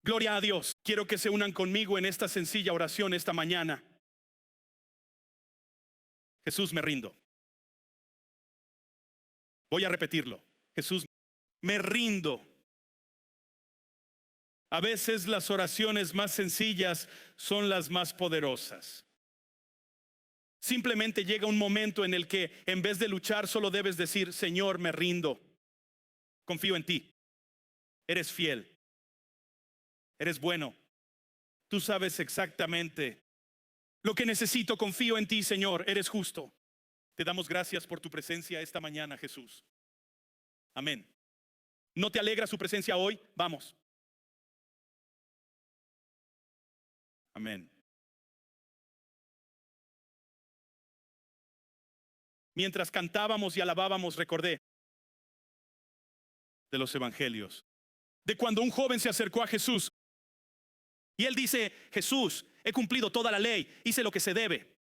Gloria a Dios. Quiero que se unan conmigo en esta sencilla oración esta mañana. Jesús, me rindo. Voy a repetirlo. Jesús, me rindo. A veces las oraciones más sencillas son las más poderosas. Simplemente llega un momento en el que en vez de luchar solo debes decir: Señor, me rindo. Confío en ti. Eres fiel. Eres bueno. Tú sabes exactamente lo que necesito. Confío en ti, Señor. Eres justo. Te damos gracias por tu presencia esta mañana, Jesús. Amén. ¿No te alegra su presencia hoy? Vamos. Amén. Mientras cantábamos y alabábamos, recordé de los evangelios, de cuando un joven se acercó a Jesús y él dice: Jesús, he cumplido toda la ley, hice lo que se debe.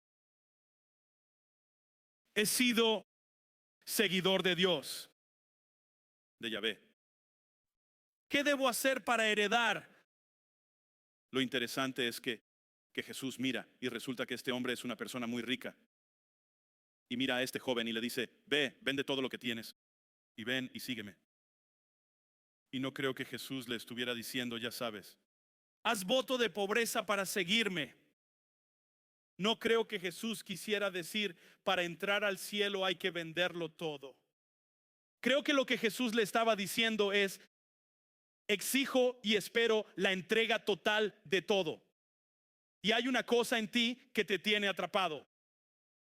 He sido seguidor de Dios, de Yahvé. ¿Qué debo hacer para heredar? Lo interesante es que Jesús mira y resulta que este hombre es una persona muy rica. Y mira a este joven y le dice: ve, vende todo lo que tienes y ven y sígueme. Y no creo que Jesús le estuviera diciendo: ya sabes, haz voto de pobreza para seguirme. No creo que Jesús quisiera decir: para entrar al cielo hay que venderlo todo. Creo que lo que Jesús le estaba diciendo es: exijo y espero la entrega total de todo. Y hay una cosa en ti que te tiene atrapado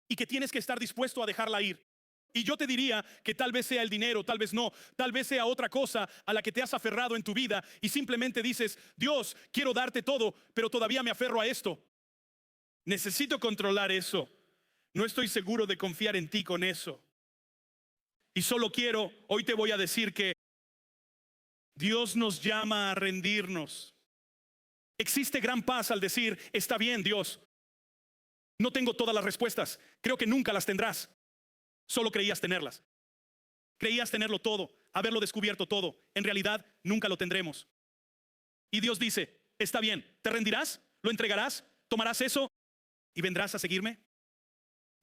y que tienes que estar dispuesto a dejarla ir. Y yo te diría que tal vez sea el dinero, tal vez no, tal vez sea otra cosa a la que te has aferrado en tu vida y simplemente dices: Dios, quiero darte todo, pero todavía me aferro a esto. Necesito controlar eso. No estoy seguro de confiar en ti con eso. Y solo quiero, hoy te voy a decir que Dios nos llama a rendirnos. Existe gran paz al decir: está bien, Dios, no tengo todas las respuestas, creo que nunca las tendrás. Solo creías tenerlas. Creías tenerlo todo, haberlo descubierto todo. En realidad, nunca lo tendremos. Y Dios dice: está bien, ¿te rendirás? ¿Lo entregarás? ¿Tomarás eso? ¿Y vendrás a seguirme?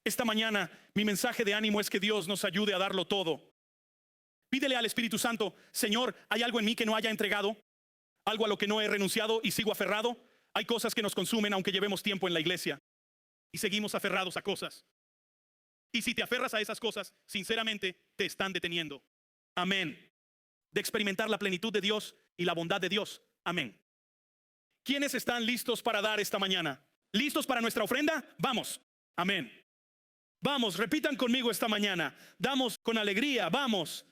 Esta mañana, mi mensaje de ánimo es que Dios nos ayude a darlo todo. Pídele al Espíritu Santo: Señor, ¿hay algo en mí que no haya entregado? ¿Algo a lo que no he renunciado y sigo aferrado? Hay cosas que nos consumen aunque llevemos tiempo en la iglesia. Y seguimos aferrados a cosas. Y si te aferras a esas cosas, sinceramente, te están deteniendo. Amén. De experimentar la plenitud de Dios y la bondad de Dios. Amén. ¿Quiénes están listos para dar esta mañana? ¿Listos para nuestra ofrenda? Vamos. Amén. Vamos, repitan conmigo esta mañana. Damos con alegría, vamos.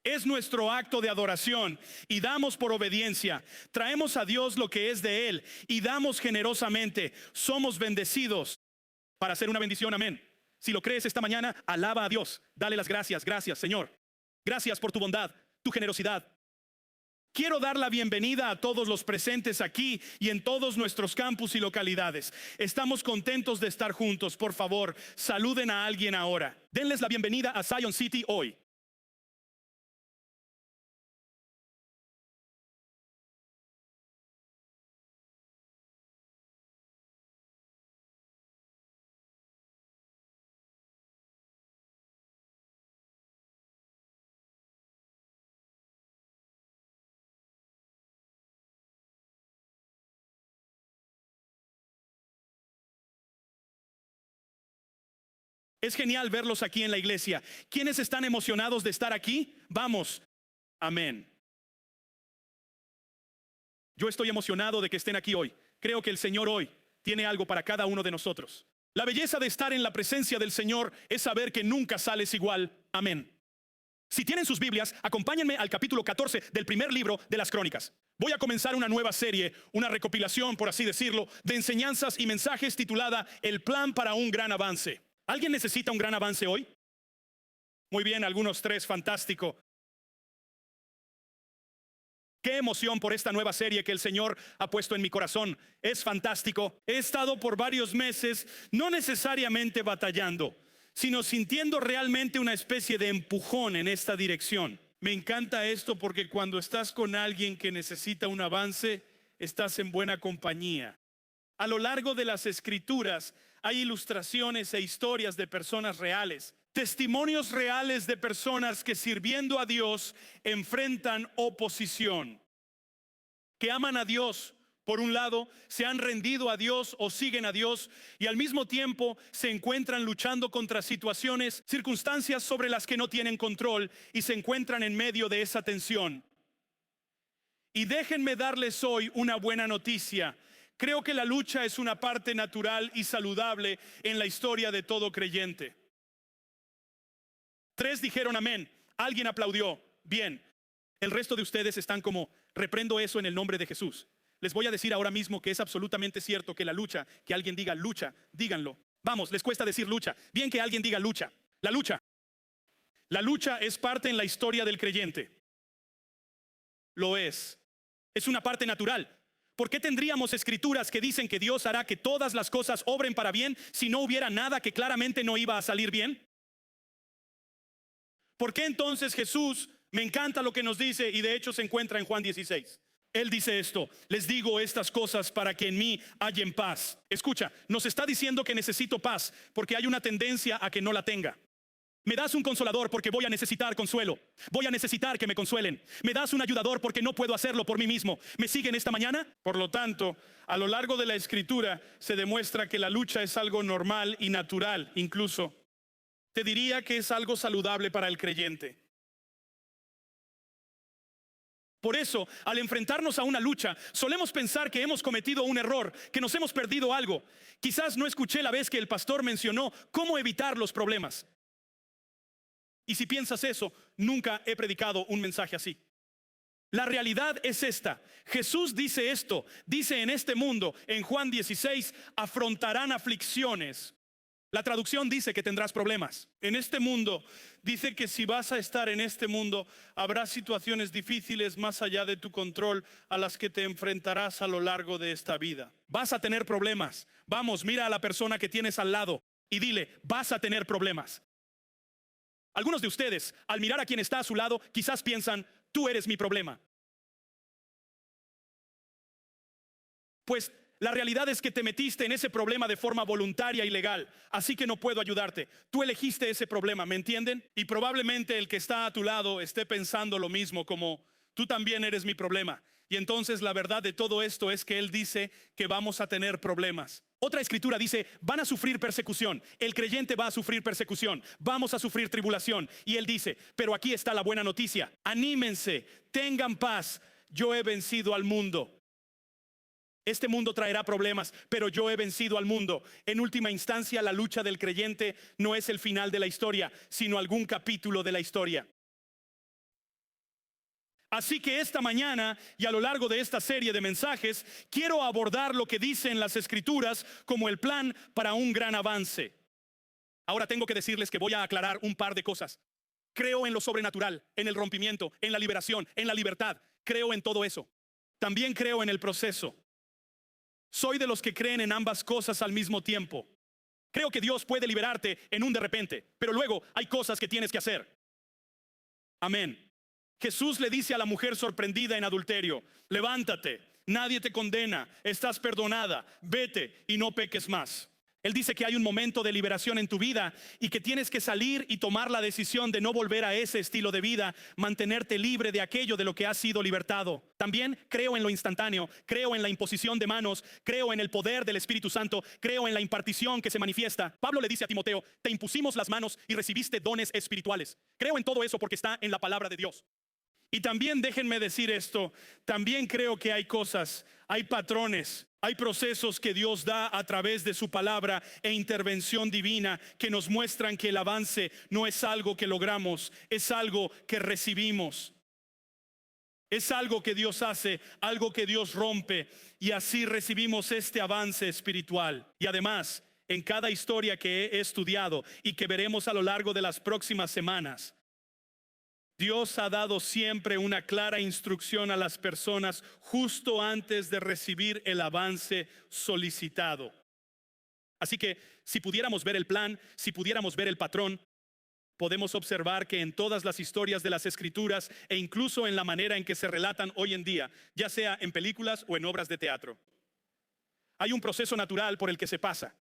Es nuestro acto de adoración y damos por obediencia. Traemos a Dios lo que es de Él y damos generosamente. Somos bendecidos para hacer una bendición. Amén. Si lo crees esta mañana, alaba a Dios. Dale las gracias. Gracias, Señor. Gracias por tu bondad, tu generosidad. Quiero dar la bienvenida a todos los presentes aquí y en todos nuestros campus y localidades. Estamos contentos de estar juntos. Por favor, saluden a alguien ahora. Denles la bienvenida a Zion City hoy. Es genial verlos aquí en la iglesia. ¿Quiénes están emocionados de estar aquí? Vamos. Amén. Yo estoy emocionado de que estén aquí hoy. Creo que el Señor hoy tiene algo para cada uno de nosotros. La belleza de estar en la presencia del Señor es saber que nunca sales igual. Amén. Si tienen sus Biblias, acompáñenme al capítulo 14 del primer libro de las Crónicas. Voy a comenzar una nueva serie, una recopilación, por así decirlo, de enseñanzas y mensajes titulada El plan para un gran avance. ¿Alguien necesita un gran avance hoy? Muy bien, algunos tres, fantástico. Qué emoción por esta nueva serie que el Señor ha puesto en mi corazón. Es fantástico. He estado por varios meses, no necesariamente batallando, sino sintiendo realmente una especie de empujón en esta dirección. Me encanta esto porque cuando estás con alguien que necesita un avance, estás en buena compañía. A lo largo de las escrituras hay ilustraciones e historias de personas reales, testimonios reales de personas que sirviendo a Dios enfrentan oposición, que aman a Dios. Por un lado, se han rendido a Dios o siguen a Dios y al mismo tiempo se encuentran luchando contra situaciones, circunstancias sobre las que no tienen control y se encuentran en medio de esa tensión. Y déjenme darles hoy una buena noticia. Creo que la lucha es una parte natural y saludable en la historia de todo creyente. 3 dijeron amén. Alguien aplaudió. Bien. El resto de ustedes están como, reprendo eso en el nombre de Jesús. Les voy a decir ahora mismo que es absolutamente cierto que la lucha, que alguien diga lucha, díganlo. Vamos, les cuesta decir lucha. Bien que alguien diga lucha. La lucha. La lucha es parte en la historia del creyente. Lo es. Es una parte natural. ¿Por qué tendríamos escrituras que dicen que Dios hará que todas las cosas obren para bien si no hubiera nada que claramente no iba a salir bien? ¿Por qué entonces Jesús, me encanta lo que nos dice y de hecho se encuentra en Juan 16? Él dice esto, les digo estas cosas para que en mí hallen paz. Escucha, nos está diciendo que necesito paz porque hay una tendencia a que no la tenga. Me das un consolador porque voy a necesitar consuelo. Voy a necesitar que me consuelen. Me das un ayudador porque no puedo hacerlo por mí mismo. ¿Me siguen esta mañana? Por lo tanto, a lo largo de la escritura se demuestra que la lucha es algo normal y natural. Incluso, te diría que es algo saludable para el creyente. Por eso, al enfrentarnos a una lucha, solemos pensar que hemos cometido un error, que nos hemos perdido algo. Quizás no escuché la vez que el pastor mencionó cómo evitar los problemas. Y si piensas eso, nunca he predicado un mensaje así. La realidad es esta. Jesús dice esto, dice en este mundo, en Juan 16, afrontarán aflicciones. La traducción dice que tendrás problemas. En este mundo, dice que si vas a estar en este mundo, habrá situaciones difíciles más allá de tu control a las que te enfrentarás a lo largo de esta vida. Vas a tener problemas. Vamos, mira a la persona que tienes al lado y dile, vas a tener problemas. Algunos de ustedes, al mirar a quien está a su lado, quizás piensan, tú eres mi problema. Pues la realidad es que te metiste en ese problema de forma voluntaria y legal, así que no puedo ayudarte. Tú elegiste ese problema, ¿me entienden? Y probablemente el que está a tu lado esté pensando lo mismo, como tú también eres mi problema. Y entonces la verdad de todo esto es que Él dice que vamos a tener problemas. Otra escritura dice, van a sufrir persecución. El creyente va a sufrir persecución. Vamos a sufrir tribulación. Y Él dice, pero aquí está la buena noticia. Anímense, tengan paz. Yo he vencido al mundo. Este mundo traerá problemas, pero yo he vencido al mundo. En última instancia, la lucha del creyente no es el final de la historia, sino algún capítulo de la historia. Así que esta mañana y a lo largo de esta serie de mensajes, quiero abordar lo que dicen las escrituras como el plan para un gran avance. Ahora tengo que decirles que voy a aclarar un par de cosas. Creo en lo sobrenatural, en el rompimiento, en la liberación, en la libertad. Creo en todo eso. También creo en el proceso. Soy de los que creen en ambas cosas al mismo tiempo. Creo que Dios puede liberarte en un de repente, pero luego hay cosas que tienes que hacer. Amén. Jesús le dice a la mujer sorprendida en adulterio, levántate, nadie te condena, estás perdonada, vete y no peques más. Él dice que hay un momento de liberación en tu vida y que tienes que salir y tomar la decisión de no volver a ese estilo de vida, mantenerte libre de aquello de lo que has sido libertado. También creo en lo instantáneo, creo en la imposición de manos, creo en el poder del Espíritu Santo, creo en la impartición que se manifiesta. Pablo le dice a Timoteo, te impusimos las manos y recibiste dones espirituales. Creo en todo eso porque está en la palabra de Dios. Y también déjenme decir esto, también creo que hay cosas, hay patrones, hay procesos que Dios da a través de su palabra e intervención divina que nos muestran que el avance no es algo que logramos, es algo que recibimos. Es algo que Dios hace, algo que Dios rompe y así recibimos este avance espiritual. Y además, en cada historia que he estudiado y que veremos a lo largo de las próximas semanas, Dios ha dado siempre una clara instrucción a las personas justo antes de recibir el avance solicitado. Así que si pudiéramos ver el plan, si pudiéramos ver el patrón, podemos observar que en todas las historias de las Escrituras e incluso en la manera en que se relatan hoy en día, ya sea en películas o en obras de teatro, hay un proceso natural por el que se pasa.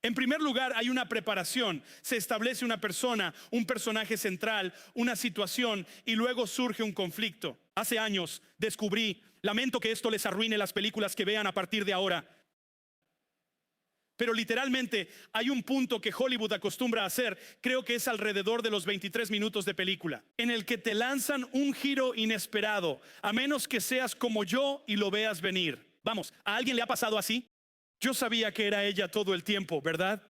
En primer lugar, hay una preparación, se establece una persona, un personaje central, una situación y luego surge un conflicto. Hace años descubrí, lamento que esto les arruine las películas que vean a partir de ahora, pero literalmente hay un punto que Hollywood acostumbra a hacer, creo que es alrededor de los 23 minutos de película, en el que te lanzan un giro inesperado, a menos que seas como yo y lo veas venir. Vamos, ¿a alguien le ha pasado así? Yo sabía que era ella todo el tiempo, ¿verdad?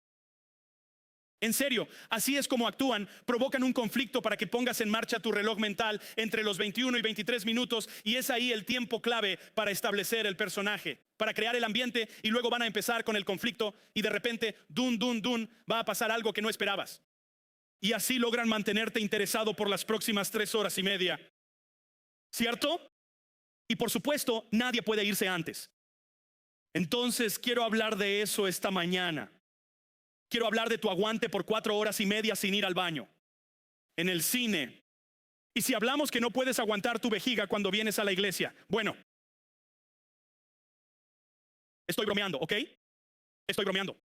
En serio, así es como actúan, provocan un conflicto para que pongas en marcha tu reloj mental entre los 21 y 23 minutos y es ahí el tiempo clave para establecer el personaje, para crear el ambiente y luego van a empezar con el conflicto y de repente, dun, dun, dun, va a pasar algo que no esperabas. Y así logran mantenerte interesado por las próximas 3 horas y media. ¿Cierto? Y por supuesto, nadie puede irse antes. Entonces quiero hablar de eso esta mañana. Quiero hablar de tu aguante por 4 horas y media sin ir al baño, en el cine. Y si hablamos que no puedes aguantar tu vejiga cuando vienes a la iglesia, bueno, estoy bromeando, ¿ok? Estoy bromeando.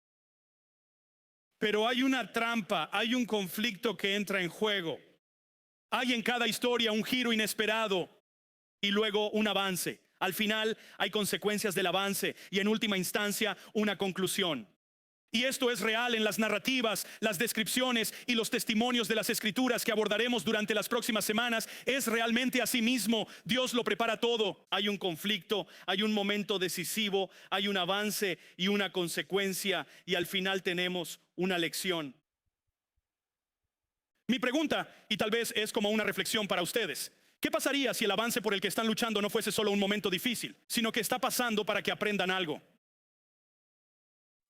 Pero hay una trampa, hay un conflicto que entra en juego. Hay en cada historia un giro inesperado y luego un avance. Al final hay consecuencias del avance y en última instancia una conclusión. Y esto es real en las narrativas, las descripciones y los testimonios de las Escrituras que abordaremos durante las próximas semanas. Es realmente así mismo. Dios lo prepara todo. Hay un conflicto, hay un momento decisivo, hay un avance y una consecuencia y al final tenemos una lección. Mi pregunta, y tal vez es como una reflexión para ustedes: ¿qué pasaría si el avance por el que están luchando no fuese solo un momento difícil, sino que está pasando para que aprendan algo?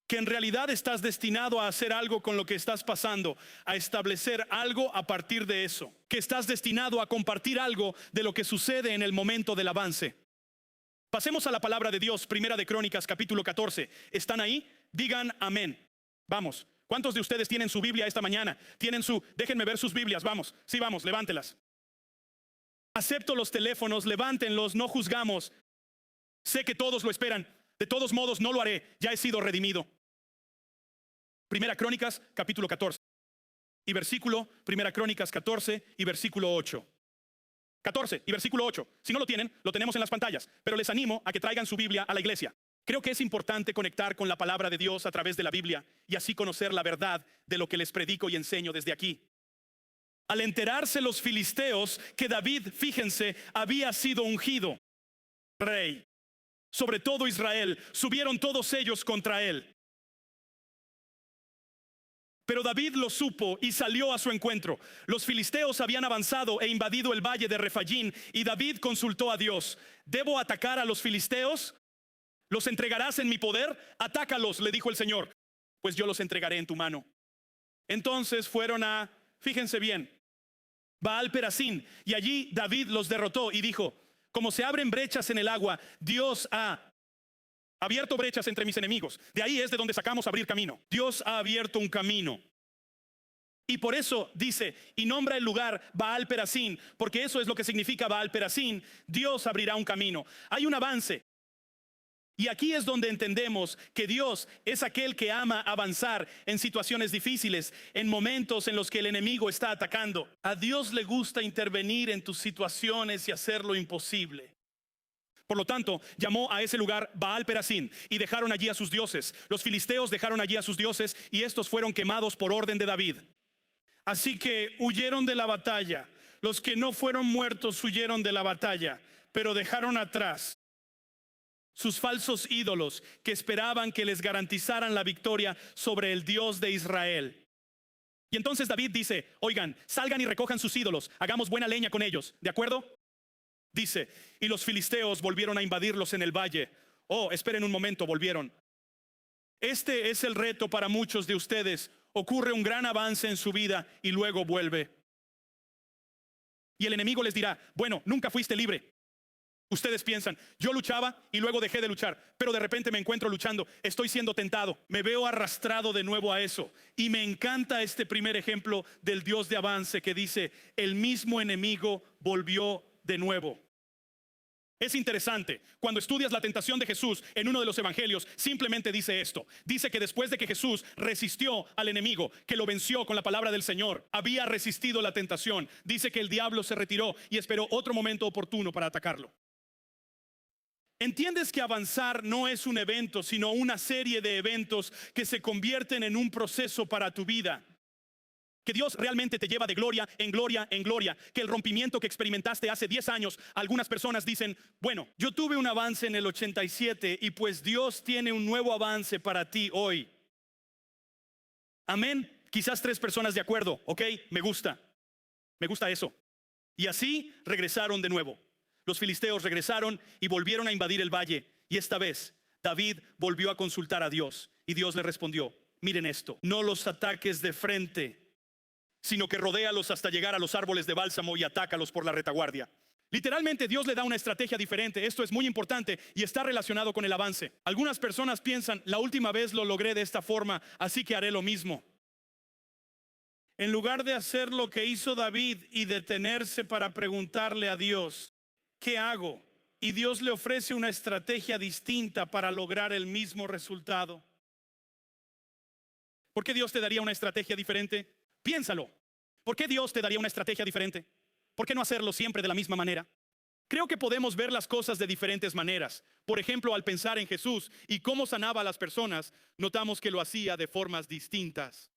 Que en realidad estás destinado a hacer algo con lo que estás pasando, a establecer algo a partir de eso. Que estás destinado a compartir algo de lo que sucede en el momento del avance. Pasemos a la palabra de Dios, Primera de Crónicas, capítulo 14. ¿Están ahí? Digan amén. Vamos. ¿Cuántos de ustedes tienen su Biblia esta mañana? Déjenme ver sus Biblias, vamos. Sí, vamos, levántelas. Acepto los teléfonos, levántenlos, no juzgamos. Sé que todos lo esperan. De todos modos, no lo haré. Ya he sido redimido. Primera Crónicas, capítulo 14. Y versículo, Primera Crónicas 14 y versículo 8. 14 y versículo 8. Si no lo tienen, lo tenemos en las pantallas. Pero les animo a que traigan su Biblia a la iglesia. Creo que es importante conectar con la palabra de Dios a través de la Biblia y así conocer la verdad de lo que les predico y enseño desde aquí. Al enterarse los filisteos que David, fíjense, había sido ungido rey sobre todo Israel, subieron todos ellos contra él. Pero David lo supo y salió a su encuentro. Los filisteos habían avanzado e invadido el valle de Refayín y David consultó a Dios: ¿debo atacar a los filisteos? ¿Los entregarás en mi poder? Atácalos, le dijo el Señor, pues yo los entregaré en tu mano. Entonces fueron a, fíjense bien, Baal Perasín, y allí David los derrotó y dijo: como se abren brechas en el agua, Dios ha abierto brechas entre mis enemigos. De ahí es de donde sacamos abrir camino. Dios ha abierto un camino. Y por eso dice, y nombra el lugar Baal Perasín, porque eso es lo que significa Baal Perasín: Dios abrirá un camino. Hay un avance. Y aquí es donde entendemos que Dios es aquel que ama avanzar en situaciones difíciles, en momentos en los que el enemigo está atacando. A Dios le gusta intervenir en tus situaciones y hacer lo imposible. Por lo tanto, llamó a ese lugar Baal Perasín y dejaron allí a sus dioses. Los filisteos dejaron allí a sus dioses y estos fueron quemados por orden de David. Así que huyeron de la batalla. Los que no fueron muertos huyeron de la batalla, pero dejaron atrás sus falsos ídolos que esperaban que les garantizaran la victoria sobre el Dios de Israel. Y entonces David dice: oigan, salgan y recojan sus ídolos, hagamos buena leña con ellos, ¿de acuerdo? Dice, y los filisteos volvieron a invadirlos en el valle. Oh, esperen un momento, volvieron. Este es el reto para muchos de ustedes. Ocurre un gran avance en su vida y luego vuelve. Y el enemigo les dirá: bueno, nunca fuiste libre. Ustedes piensan, yo luchaba y luego dejé de luchar, pero de repente me encuentro luchando, estoy siendo tentado, me veo arrastrado de nuevo a eso. Y me encanta este primer ejemplo del Dios de avance que dice, el mismo enemigo volvió de nuevo. Es interesante, cuando estudias la tentación de Jesús en uno de los evangelios, simplemente dice esto. Dice que después de que Jesús resistió al enemigo, que lo venció con la palabra del Señor, había resistido la tentación. Dice que el diablo se retiró y esperó otro momento oportuno para atacarlo. ¿Entiendes que avanzar no es un evento, sino una serie de eventos que se convierten en un proceso para tu vida? Que Dios realmente te lleva de gloria en gloria en gloria. Que el rompimiento que experimentaste hace 10 años, algunas personas dicen, bueno, yo tuve un avance en el 87 y pues Dios tiene un nuevo avance para ti hoy. Amén. Quizás 3 personas de acuerdo, ok, me gusta eso. Y así regresaron de nuevo. Los filisteos regresaron y volvieron a invadir el valle. Y esta vez David volvió a consultar a Dios y Dios le respondió, miren esto, no los ataques de frente, sino que rodéalos hasta llegar a los árboles de bálsamo y atácalos por la retaguardia. Literalmente Dios le da una estrategia diferente. Esto es muy importante y está relacionado con el avance. Algunas personas piensan, la última vez lo logré de esta forma, así que haré lo mismo. En lugar de hacer lo que hizo David y detenerse para preguntarle a Dios, ¿qué hago? Y Dios le ofrece una estrategia distinta para lograr el mismo resultado. ¿Por qué Dios te daría una estrategia diferente? Piénsalo. ¿Por qué Dios te daría una estrategia diferente? ¿Por qué no hacerlo siempre de la misma manera? Creo que podemos ver las cosas de diferentes maneras. Por ejemplo, al pensar en Jesús y cómo sanaba a las personas, notamos que lo hacía de formas distintas.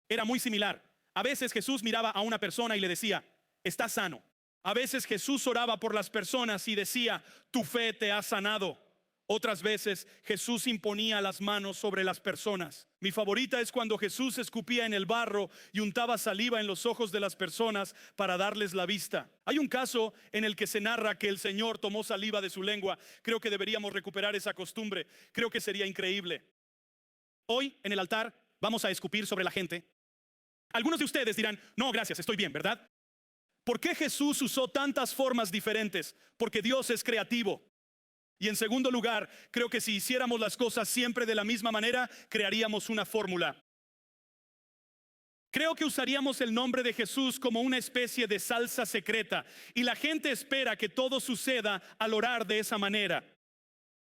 Era muy similar. A veces Jesús miraba a una persona y le decía, estás sano. A veces Jesús oraba por las personas y decía, tu fe te ha sanado. Otras veces Jesús imponía las manos sobre las personas. Mi favorita es cuando Jesús escupía en el barro y untaba saliva en los ojos de las personas para darles la vista. Hay un caso en el que se narra que el Señor tomó saliva de su lengua. Creo que deberíamos recuperar esa costumbre. Creo que sería increíble. Hoy en el altar vamos a escupir sobre la gente. Algunos de ustedes dirán, no, gracias, estoy bien, ¿verdad? ¿Por qué Jesús usó tantas formas diferentes? Porque Dios es creativo. Y en segundo lugar, creo que si hiciéramos las cosas siempre de la misma manera, crearíamos una fórmula. Creo que usaríamos el nombre de Jesús como una especie de salsa secreta. Y la gente espera que todo suceda al orar de esa manera.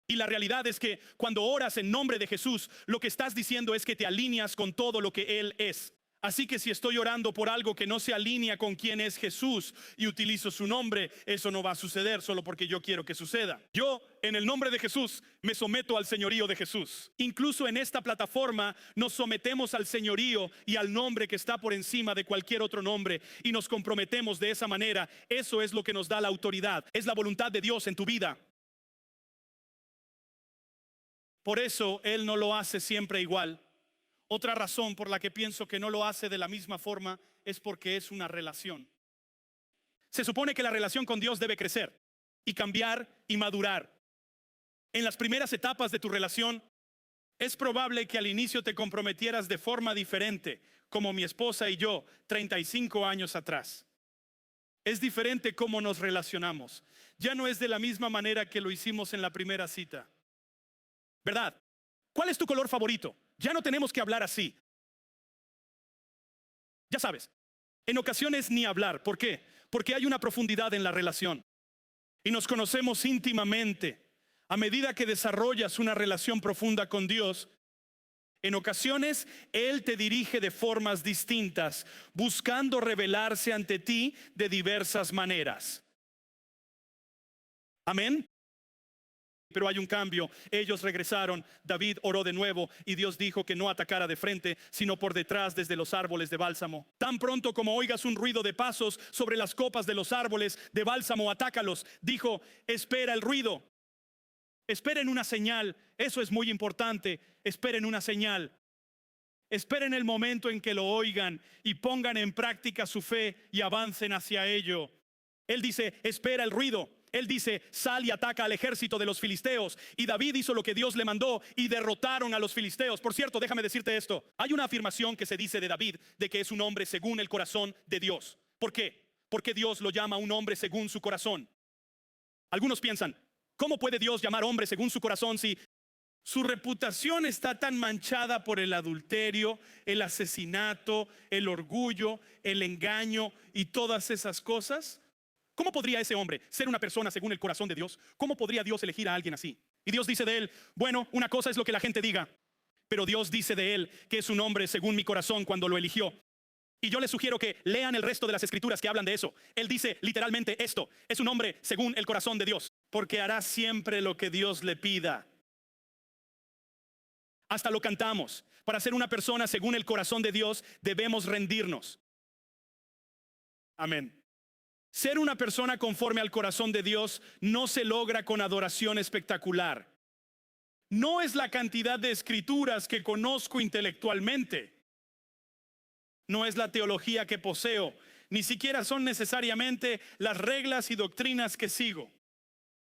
Y la realidad es que cuando oras en nombre de Jesús, lo que estás diciendo es que te alineas con todo lo que Él es. Así que si estoy orando por algo que no se alinea con quién es Jesús y utilizo su nombre, eso no va a suceder solo porque yo quiero que suceda. Yo, en el nombre de Jesús, me someto al señorío de Jesús. Incluso en esta plataforma nos sometemos al señorío y al nombre que está por encima de cualquier otro nombre y nos comprometemos de esa manera. Eso es lo que nos da la autoridad. Es la voluntad de Dios en tu vida. Por eso Él no lo hace siempre igual. Otra razón por la que pienso que no lo hace de la misma forma es porque es una relación. Se supone que la relación con Dios debe crecer y cambiar y madurar. En las primeras etapas de tu relación, es probable que al inicio te comprometieras de forma diferente, como mi esposa y yo, 35 años atrás. Es diferente cómo nos relacionamos. Ya no es de la misma manera que lo hicimos en la primera cita. ¿Verdad? ¿Cuál es tu color favorito? Ya no tenemos que hablar así. Ya sabes, en ocasiones ni hablar. ¿Por qué? Porque hay una profundidad en la relación y nos conocemos íntimamente. A medida que desarrollas una relación profunda con Dios, en ocasiones Él te dirige de formas distintas, buscando revelarse ante ti de diversas maneras. Amén. Pero hay un cambio. Ellos regresaron, David oró de nuevo y Dios dijo que no atacara de frente, sino por detrás desde los árboles de bálsamo. Tan pronto como oigas un ruido de pasos sobre las copas de los árboles de bálsamo, atácalos. Dijo, espera el ruido. Esperen una señal. Eso es muy importante. Esperen una señal. Esperen el momento en que lo oigan y pongan en práctica su fe y avancen hacia ello. Él dice, espera el ruido. Él dice, sal y ataca al ejército de los filisteos. Y David hizo lo que Dios le mandó y derrotaron a los filisteos. Por cierto, déjame decirte esto. Hay una afirmación que se dice de David de que es un hombre según el corazón de Dios. ¿Por qué? Porque Dios lo llama un hombre según su corazón. Algunos piensan, ¿cómo puede Dios llamar hombre según su corazón si su reputación está tan manchada por el adulterio, el asesinato, el orgullo, el engaño y todas esas cosas? ¿Cómo podría ese hombre ser una persona según el corazón de Dios? ¿Cómo podría Dios elegir a alguien así? Y Dios dice de él, bueno, una cosa es lo que la gente diga, pero Dios dice de él que es un hombre según mi corazón cuando lo eligió. Y yo les sugiero que lean el resto de las escrituras que hablan de eso. Él dice literalmente esto, es un hombre según el corazón de Dios, porque hará siempre lo que Dios le pida. Hasta lo cantamos. Para ser una persona según el corazón de Dios, debemos rendirnos. Amén. Ser una persona conforme al corazón de Dios no se logra con adoración espectacular. No es la cantidad de escrituras que conozco intelectualmente. No es la teología que poseo. Ni siquiera son necesariamente las reglas y doctrinas que sigo.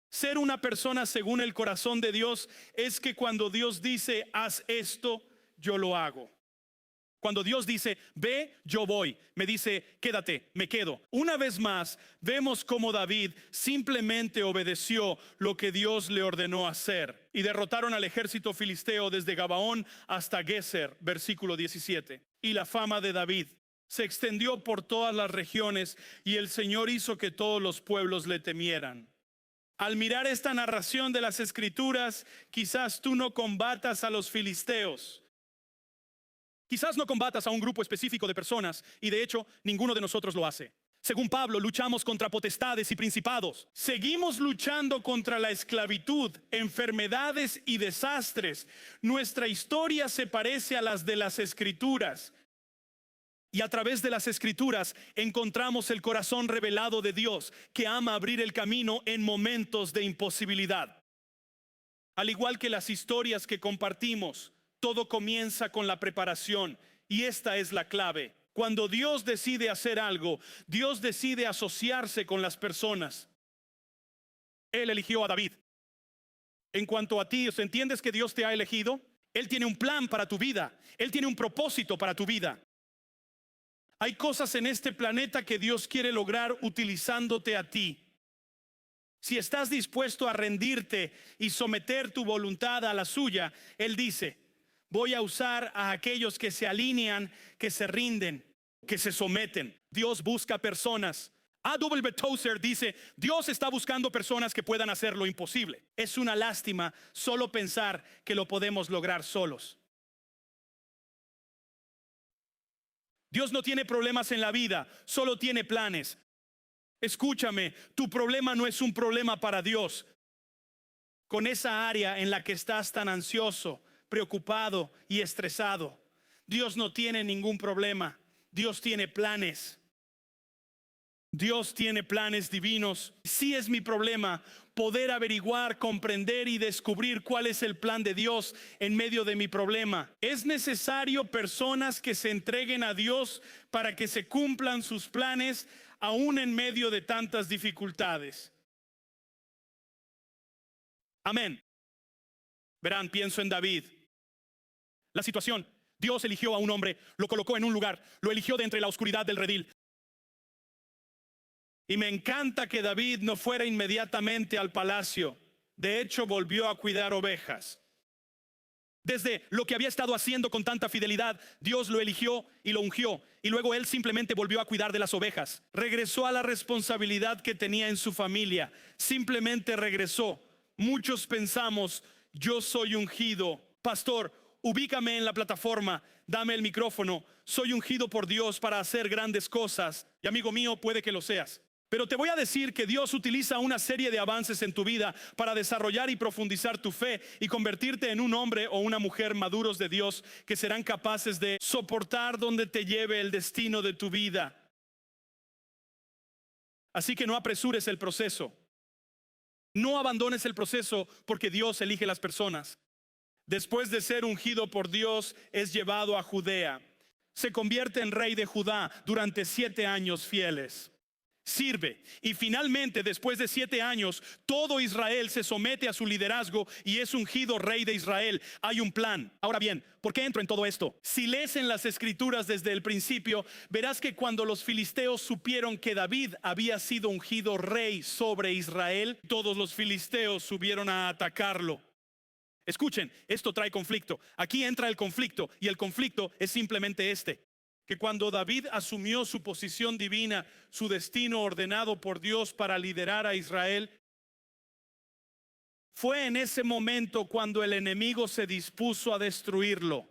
Ser una persona según el corazón de Dios es que cuando Dios dice, haz esto, yo lo hago. Cuando Dios dice, ve, yo voy. Me dice, quédate, me quedo. Una vez más, vemos cómo David simplemente obedeció lo que Dios le ordenó hacer. Y derrotaron al ejército filisteo desde Gabaón hasta Geser, versículo 17. Y la fama de David se extendió por todas las regiones y el Señor hizo que todos los pueblos le temieran. Al mirar esta narración de las escrituras, quizás tú no combatas a los filisteos. Quizás no combatas a un grupo específico de personas y de hecho ninguno de nosotros lo hace. Según Pablo, luchamos contra potestades y principados. Seguimos luchando contra la esclavitud, enfermedades y desastres. Nuestra historia se parece a las de las escrituras. Y a través de las escrituras encontramos el corazón revelado de Dios que ama abrir el camino en momentos de imposibilidad. Al igual que las historias que compartimos, todo comienza con la preparación y esta es la clave. Cuando Dios decide hacer algo, Dios decide asociarse con las personas. Él eligió a David. En cuanto a ti, ¿entiendes que Dios te ha elegido? Él tiene un plan para tu vida. Él tiene un propósito para tu vida. Hay cosas en este planeta que Dios quiere lograr utilizándote a ti. Si estás dispuesto a rendirte y someter tu voluntad a la suya, Él dice, voy a usar a aquellos que se alinean, que se rinden, que se someten. Dios busca personas. A.W. Tozer dice, Dios está buscando personas que puedan hacer lo imposible. Es una lástima solo pensar que lo podemos lograr solos. Dios no tiene problemas en la vida, solo tiene planes. Escúchame, tu problema no es un problema para Dios. Con esa área en la que estás tan ansioso, preocupado y estresado, Dios no tiene ningún problema. Dios tiene planes. Dios tiene planes divinos. Sí es mi problema poder averiguar, comprender y descubrir cuál es el plan de Dios en medio de mi problema. Es necesario personas que se entreguen a Dios para que se cumplan sus planes aún en medio de tantas dificultades. Amén. Verán, pienso en David. La situación, Dios eligió a un hombre, lo colocó en un lugar, lo eligió de entre la oscuridad del redil. Y me encanta que David no fuera inmediatamente al palacio. De hecho, volvió a cuidar ovejas. Desde lo que había estado haciendo con tanta fidelidad, Dios lo eligió y lo ungió. Y luego él simplemente volvió a cuidar de las ovejas. Regresó a la responsabilidad que tenía en su familia. Simplemente regresó. Muchos pensamos, yo soy ungido. Pastor, ubícame en la plataforma, dame el micrófono. Soy ungido por Dios para hacer grandes cosas. Y amigo mío, puede que lo seas. Pero te voy a decir que Dios utiliza una serie de avances en tu vida para desarrollar y profundizar tu fe y convertirte en un hombre o una mujer maduros de Dios que serán capaces de soportar donde te lleve el destino de tu vida. Así que no apresures el proceso. No abandones el proceso porque Dios elige las personas. Después de ser ungido por Dios, es llevado a Judea. Se convierte en rey de Judá durante 7 años fieles. sirve. Y finalmente, después de 7 años, todo Israel se somete a su liderazgo y es ungido rey de Israel. Hay un plan. Ahora bien, ¿por qué entro en todo esto? Si lees en las escrituras desde el principio, verás que cuando los filisteos supieron que David había sido ungido rey sobre Israel, todos los filisteos subieron a atacarlo. Escuchen, esto trae conflicto. Aquí entra el conflicto, y el conflicto es simplemente este: que cuando David asumió su posición divina, su destino ordenado por Dios para liderar a Israel, fue en ese momento cuando el enemigo se dispuso a destruirlo.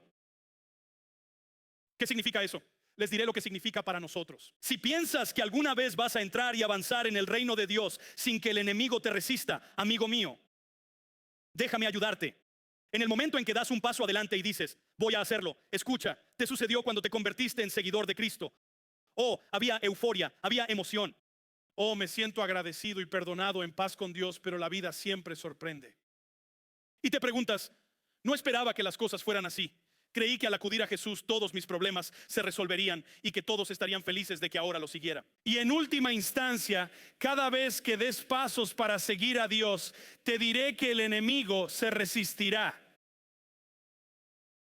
¿Qué significa eso? Les diré lo que significa para nosotros. Si piensas que alguna vez vas a entrar y avanzar en el reino de Dios sin que el enemigo te resista, amigo mío, déjame ayudarte. En el momento en que das un paso adelante y dices, voy a hacerlo, escucha, te sucedió cuando te convertiste en seguidor de Cristo. Oh, había euforia, había emoción. Oh, me siento agradecido y perdonado, en paz con Dios, pero la vida siempre sorprende. Y te preguntas, no esperaba que las cosas fueran así. Creí que al acudir a Jesús todos mis problemas se resolverían y que todos estarían felices de que ahora lo siguiera. Y en última instancia, cada vez que des pasos para seguir a Dios, te diré que el enemigo se resistirá.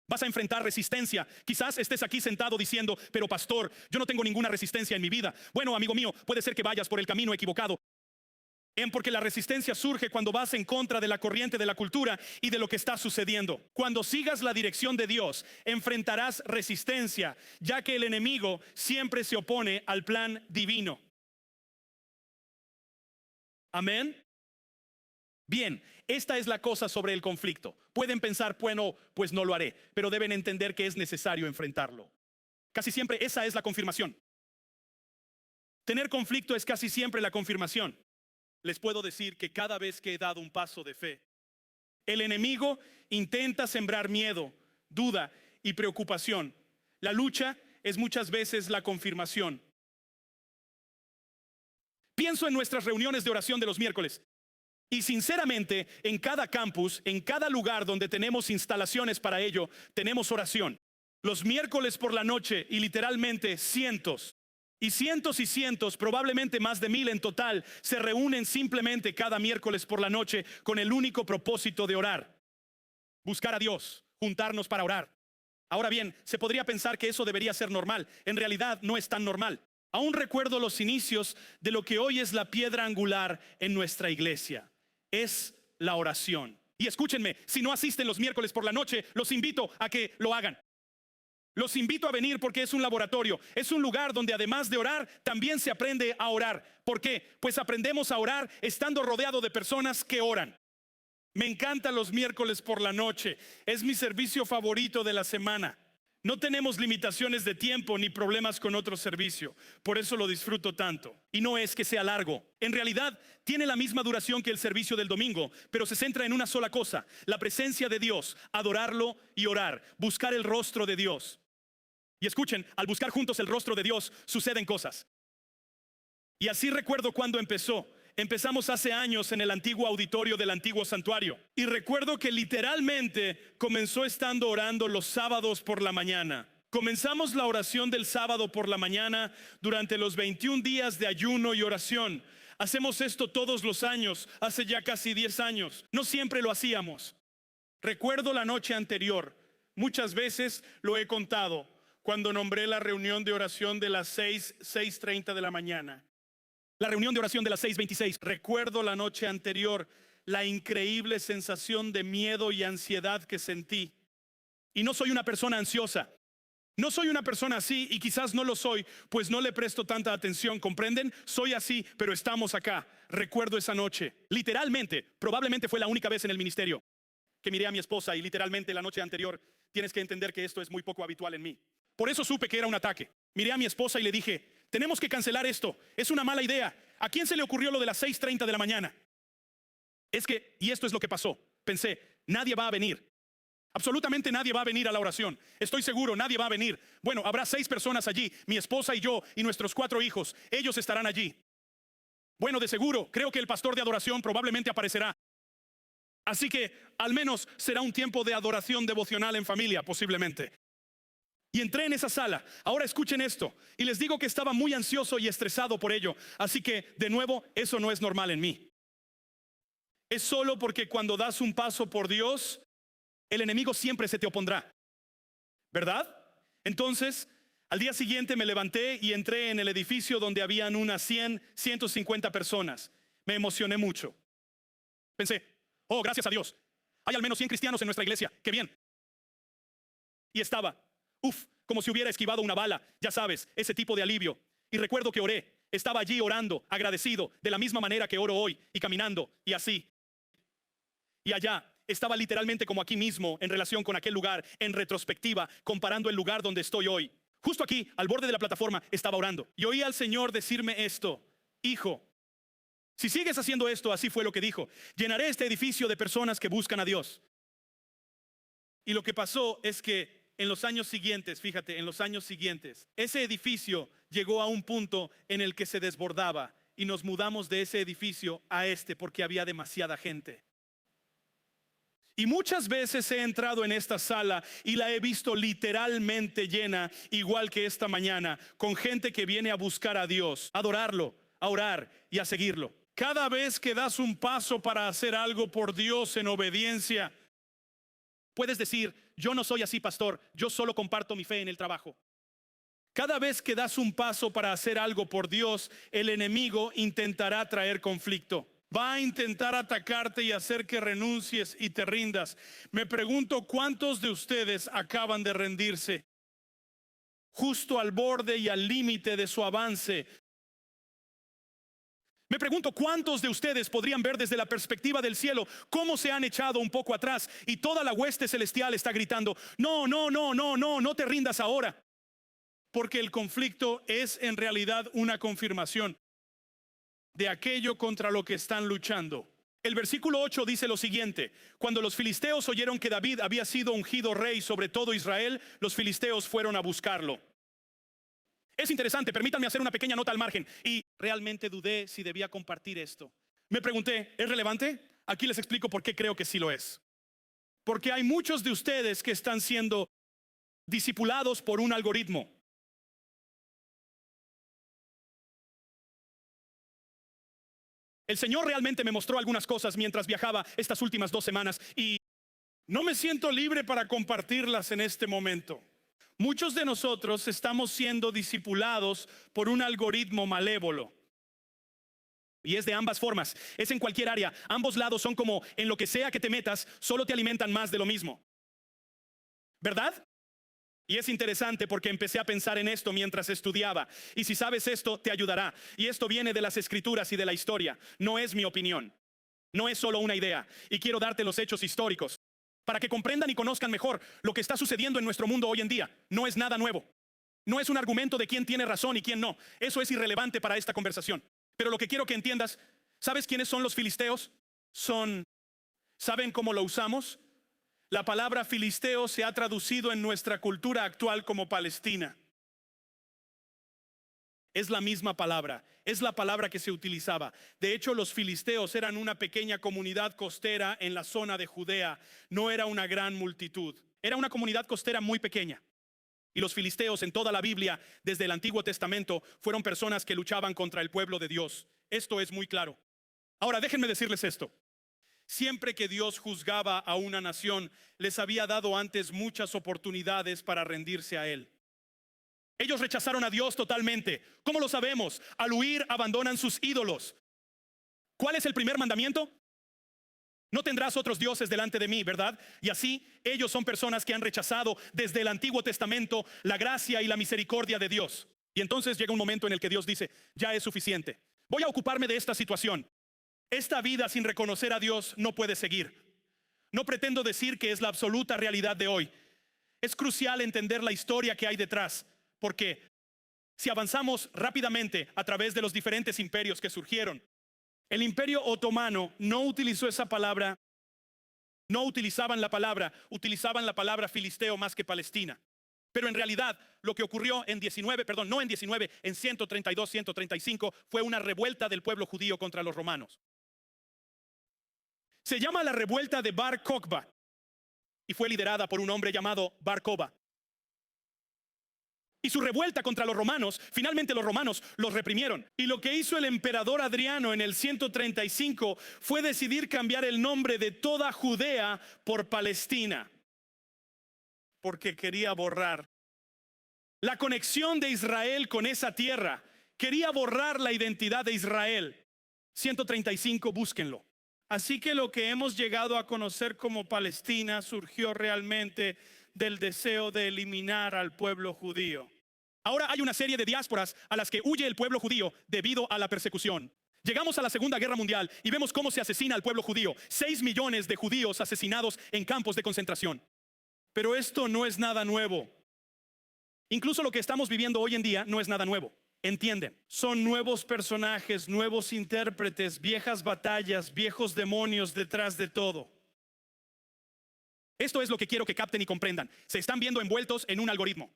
Vas a enfrentar resistencia. Quizás estés aquí sentado diciendo, pero pastor, yo no tengo ninguna resistencia en mi vida. Bueno, amigo mío, puede ser que vayas por el camino equivocado. Porque la resistencia surge cuando vas en contra de la corriente de la cultura y de lo que está sucediendo. Cuando sigas la dirección de Dios, enfrentarás resistencia, ya que el enemigo siempre se opone al plan divino. Amén. Bien, esta es la cosa sobre el conflicto. Pueden pensar, bueno, pues no lo haré, pero deben entender que es necesario enfrentarlo. Casi siempre esa es la confirmación. Tener conflicto es casi siempre la confirmación. Les puedo decir que cada vez que he dado un paso de fe, el enemigo intenta sembrar miedo, duda y preocupación. La lucha es muchas veces la confirmación. Pienso en nuestras reuniones de oración de los miércoles. Y sinceramente, en cada campus, en cada lugar donde tenemos instalaciones para ello, tenemos oración. Los miércoles por la noche, y literalmente cientos, y cientos, probablemente más de 1000 en total, se reúnen simplemente cada miércoles por la noche con el único propósito de orar. Buscar a Dios, juntarnos para orar. Ahora bien, se podría pensar que eso debería ser normal. En realidad no es tan normal. Aún recuerdo los inicios de lo que hoy es la piedra angular en nuestra iglesia. Es la oración. Y escúchenme, si no asisten los miércoles por la noche, los invito a que lo hagan. Los invito a venir porque es un laboratorio, es un lugar donde además de orar, también se aprende a orar. ¿Por qué? Pues aprendemos a orar estando rodeado de personas que oran. Me encantan los miércoles por la noche, es mi servicio favorito de la semana. No tenemos limitaciones de tiempo ni problemas con otro servicio, por eso lo disfruto tanto. Y no es que sea largo, en realidad tiene la misma duración que el servicio del domingo, pero se centra en una sola cosa: la presencia de Dios, adorarlo y orar, buscar el rostro de Dios. Y escuchen, al buscar juntos el rostro de Dios, suceden cosas. Y así recuerdo cuando empezó. Empezamos hace años en el antiguo auditorio del antiguo santuario. Y recuerdo que literalmente comenzó estando orando los sábados por la mañana. Comenzamos la oración del sábado por la mañana durante los 21 días de ayuno y oración. Hacemos esto todos los años, hace ya casi 10 años. No siempre lo hacíamos. Recuerdo la noche anterior, muchas veces lo he contado, cuando nombré la reunión de oración de las 6:30 de la mañana. La reunión de oración de las 6:26. Recuerdo la noche anterior, la increíble sensación de miedo y ansiedad que sentí. Y no soy una persona ansiosa. No soy una persona así, y quizás no lo soy, pues no le presto tanta atención, ¿comprenden? Soy así, pero estamos acá. Recuerdo esa noche. Literalmente, probablemente fue la única vez en el ministerio que miré a mi esposa, y literalmente la noche anterior, tienes que entender que esto es muy poco habitual en mí. Por eso supe que era un ataque. Miré a mi esposa y le dije, tenemos que cancelar esto, es una mala idea. ¿A quién se le ocurrió lo de las 6:30 de la mañana? Y esto es lo que pasó. Pensé, nadie va a venir. Absolutamente nadie va a venir a la oración. Estoy seguro, nadie va a venir. Bueno, habrá 6 personas allí, mi esposa y yo y nuestros 4 hijos. Ellos estarán allí. Bueno, de seguro, creo que el pastor de adoración probablemente aparecerá. Así que al menos será un tiempo de adoración devocional en familia, posiblemente. Y entré en esa sala. Ahora escuchen esto. Y les digo que estaba muy ansioso y estresado por ello. Así que, de nuevo, eso no es normal en mí. Es solo porque cuando das un paso por Dios, el enemigo siempre se te opondrá, ¿verdad? Entonces, al día siguiente me levanté y entré en el edificio donde habían unas 100, 150 personas. Me emocioné mucho. Pensé, oh, gracias a Dios, hay al menos 100 cristianos en nuestra iglesia. ¡Qué bien! Y estaba, como si hubiera esquivado una bala, ya sabes, ese tipo de alivio. Y recuerdo que oré, estaba allí orando, agradecido, de la misma manera que oro hoy, y caminando, y así. Y allá, estaba literalmente como aquí mismo, en relación con aquel lugar, en retrospectiva, comparando el lugar donde estoy hoy. Justo aquí, al borde de la plataforma, estaba orando. Y oí al Señor decirme esto: hijo, si sigues haciendo esto, así fue lo que dijo, llenaré este edificio de personas que buscan a Dios. Y lo que pasó es que en los años siguientes, fíjate, en los años siguientes, ese edificio llegó a un punto en el que se desbordaba y nos mudamos de ese edificio a este porque había demasiada gente. Y muchas veces he entrado en esta sala y la he visto literalmente llena, igual que esta mañana, con gente que viene a buscar a Dios, a adorarlo, a orar y a seguirlo. Cada vez que das un paso para hacer algo por Dios en obediencia, puedes decir, yo no soy así, pastor, yo solo comparto mi fe en el trabajo. Cada vez que das un paso para hacer algo por Dios, el enemigo intentará traer conflicto. Va a intentar atacarte y hacer que renuncies y te rindas. Me pregunto cuántos de ustedes acaban de rendirse justo al borde y al límite de su avance. Me pregunto cuántos de ustedes podrían ver desde la perspectiva del cielo cómo se han echado un poco atrás y toda la hueste celestial está gritando, no, no, no, no, no, no te rindas ahora. Porque el conflicto es en realidad una confirmación de aquello contra lo que están luchando. El versículo 8 dice lo siguiente: cuando los filisteos oyeron que David había sido ungido rey sobre todo Israel, los filisteos fueron a buscarlo. Es interesante, permítanme hacer una pequeña nota al margen. Y realmente dudé si debía compartir esto. Me pregunté, ¿es relevante? Aquí les explico por qué creo que sí lo es. Porque hay muchos de ustedes que están siendo discipulados por un algoritmo. El Señor realmente me mostró algunas cosas mientras viajaba estas últimas 2 semanas y no me siento libre para compartirlas en este momento. Muchos de nosotros estamos siendo discipulados por un algoritmo malévolo. Y es de ambas formas, es en cualquier área. Ambos lados son como en lo que sea que te metas, solo te alimentan más de lo mismo. ¿Verdad? Y es interesante porque empecé a pensar en esto mientras estudiaba. Y si sabes esto, te ayudará. Y esto viene de las escrituras y de la historia. No es mi opinión. No es solo una idea. Y quiero darte los hechos históricos para que comprendan y conozcan mejor lo que está sucediendo en nuestro mundo hoy en día. No es nada nuevo. No es un argumento de quién tiene razón y quién no. Eso es irrelevante para esta conversación. Pero lo que quiero que entiendas, ¿sabes quiénes son los filisteos? ¿Saben cómo lo usamos? La palabra filisteo se ha traducido en nuestra cultura actual como Palestina. Es la misma palabra, es la palabra que se utilizaba. De hecho, los filisteos eran una pequeña comunidad costera en la zona de Judea. No era una gran multitud, era una comunidad costera muy pequeña. Y los filisteos en toda la Biblia, desde el Antiguo Testamento, fueron personas que luchaban contra el pueblo de Dios. Esto es muy claro. Ahora, déjenme decirles esto. Siempre que Dios juzgaba a una nación, les había dado antes muchas oportunidades para rendirse a Él. Ellos rechazaron a Dios totalmente. ¿Cómo lo sabemos? Al huir, abandonan sus ídolos. ¿Cuál es el primer mandamiento? No tendrás otros dioses delante de mí, ¿verdad? Y así, ellos son personas que han rechazado desde el Antiguo Testamento la gracia y la misericordia de Dios. Y entonces llega un momento en el que Dios dice, ya es suficiente. Voy a ocuparme de esta situación. Esta vida sin reconocer a Dios no puede seguir. No pretendo decir que es la absoluta realidad de hoy. Es crucial entender la historia que hay detrás, porque si avanzamos rápidamente a través de los diferentes imperios que surgieron, el Imperio Otomano no utilizó esa palabra, no utilizaban la palabra, utilizaban la palabra filisteo más que Palestina. Pero en realidad lo que ocurrió en 132, 135 fue una revuelta del pueblo judío contra los romanos. Se llama la revuelta de Bar Kokhba y fue liderada por un hombre llamado Bar Kokhba. y su revuelta contra los romanos, finalmente los romanos los reprimieron. Y lo que hizo el emperador Adriano en el 135 fue decidir cambiar el nombre de toda Judea por Palestina, porque quería borrar la conexión de Israel con esa tierra. Quería borrar la identidad de Israel. 135, búsquenlo. Así que lo que hemos llegado a conocer como Palestina surgió realmente del deseo de eliminar al pueblo judío. Ahora hay una serie de diásporas a las que huye el pueblo judío debido a la persecución. Llegamos a la Segunda Guerra Mundial y vemos cómo se asesina al pueblo judío. 6 millones de judíos asesinados en campos de concentración. Pero esto no es nada nuevo. Incluso lo que estamos viviendo hoy en día no es nada nuevo. ¿Entienden? Son nuevos personajes, nuevos intérpretes, viejas batallas, viejos demonios detrás de todo. Esto es lo que quiero que capten y comprendan. Se están viendo envueltos en un algoritmo.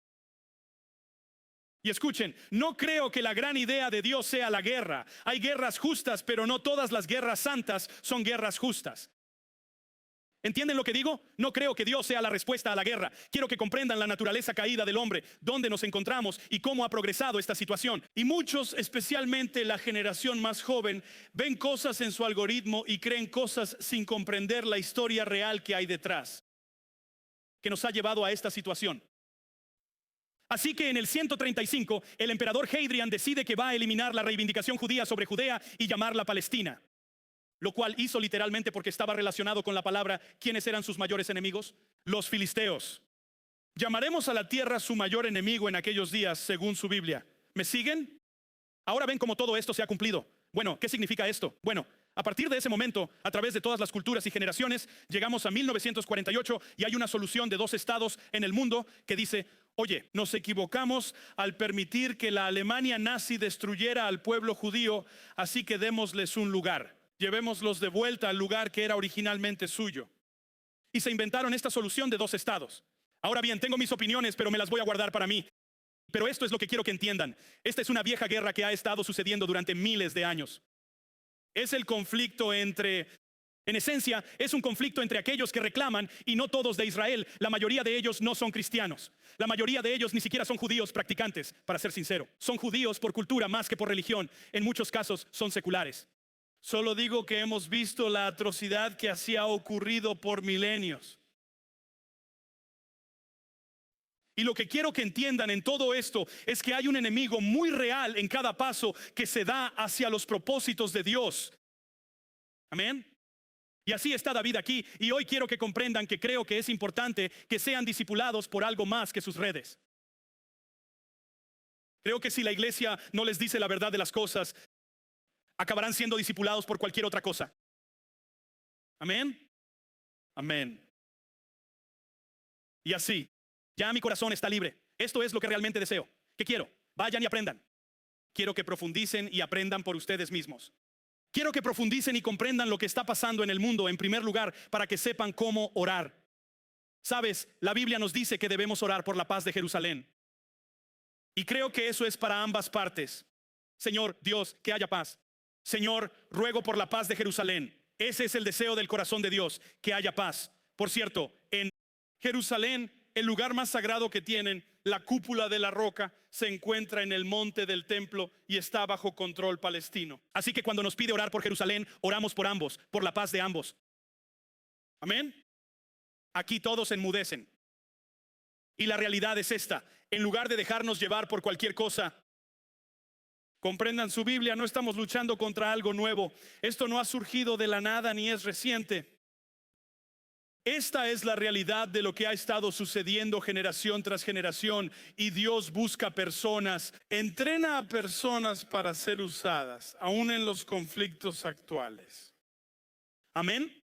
Y escuchen, no creo que la gran idea de Dios sea la guerra. Hay guerras justas, pero no todas las guerras santas son guerras justas. ¿Entienden lo que digo? No creo que Dios sea la respuesta a la guerra. Quiero que comprendan la naturaleza caída del hombre, dónde nos encontramos y cómo ha progresado esta situación. Y muchos, especialmente la generación más joven, ven cosas en su algoritmo y creen cosas sin comprender la historia real que hay detrás, que nos ha llevado a esta situación. Así que en el 135, el emperador Hadrian decide que va a eliminar la reivindicación judía sobre Judea y llamarla Palestina. Lo cual hizo literalmente porque estaba relacionado con la palabra. ¿Quiénes eran sus mayores enemigos? Los filisteos. Llamaremos a la tierra su mayor enemigo en aquellos días, según su Biblia. ¿Me siguen? Ahora ven cómo todo esto se ha cumplido. Bueno, ¿qué significa esto? Bueno, a partir de ese momento, a través de todas las culturas y generaciones, llegamos a 1948 y hay una solución de 2 estados en el mundo que dice: oye, nos equivocamos al permitir que la Alemania nazi destruyera al pueblo judío, así que démosles un lugar. Llevémoslos de vuelta al lugar que era originalmente suyo. Y se inventaron esta solución de 2 estados. Ahora bien, tengo mis opiniones, pero me las voy a guardar para mí. Pero esto es lo que quiero que entiendan. Esta es una vieja guerra que ha estado sucediendo durante miles de años. Es el conflicto entre, en esencia, es un conflicto entre aquellos que reclaman, y no todos de Israel. La mayoría de ellos no son cristianos. La mayoría de ellos ni siquiera son judíos practicantes, para ser sincero. Son judíos por cultura más que por religión. En muchos casos son seculares. Solo digo que hemos visto la atrocidad que así ha ocurrido por milenios. Y lo que quiero que entiendan en todo esto es que hay un enemigo muy real en cada paso que se da hacia los propósitos de Dios. Amén. Y así está David aquí. Y hoy quiero que comprendan que creo que es importante que sean discipulados por algo más que sus redes. Creo que si la iglesia no les dice la verdad de las cosas, acabarán siendo discipulados por cualquier otra cosa. Amén. Amén. Y así, ya mi corazón está libre. Esto es lo que realmente deseo. ¿Qué quiero? Vayan y aprendan. Quiero que profundicen y aprendan por ustedes mismos. Quiero que profundicen y comprendan lo que está pasando en el mundo, en primer lugar, para que sepan cómo orar. Sabes, la Biblia nos dice que debemos orar por la paz de Jerusalén. Y creo que eso es para ambas partes. Señor Dios, que haya paz. Señor, ruego por la paz de Jerusalén. Ese es el deseo del corazón de Dios, que haya paz. Por cierto, en Jerusalén, el lugar más sagrado que tienen, la cúpula de la roca, se encuentra en el monte del templo y está bajo control palestino. Así que cuando nos pide orar por Jerusalén, oramos por ambos, por la paz de ambos. Amén. Aquí todos enmudecen. Y la realidad es esta: en lugar de dejarnos llevar por cualquier cosa, comprendan su Biblia, no estamos luchando contra algo nuevo. Esto no ha surgido de la nada ni es reciente. Esta es la realidad de lo que ha estado sucediendo generación tras generación, y Dios busca personas, entrena a personas para ser usadas, aún en los conflictos actuales. Amén.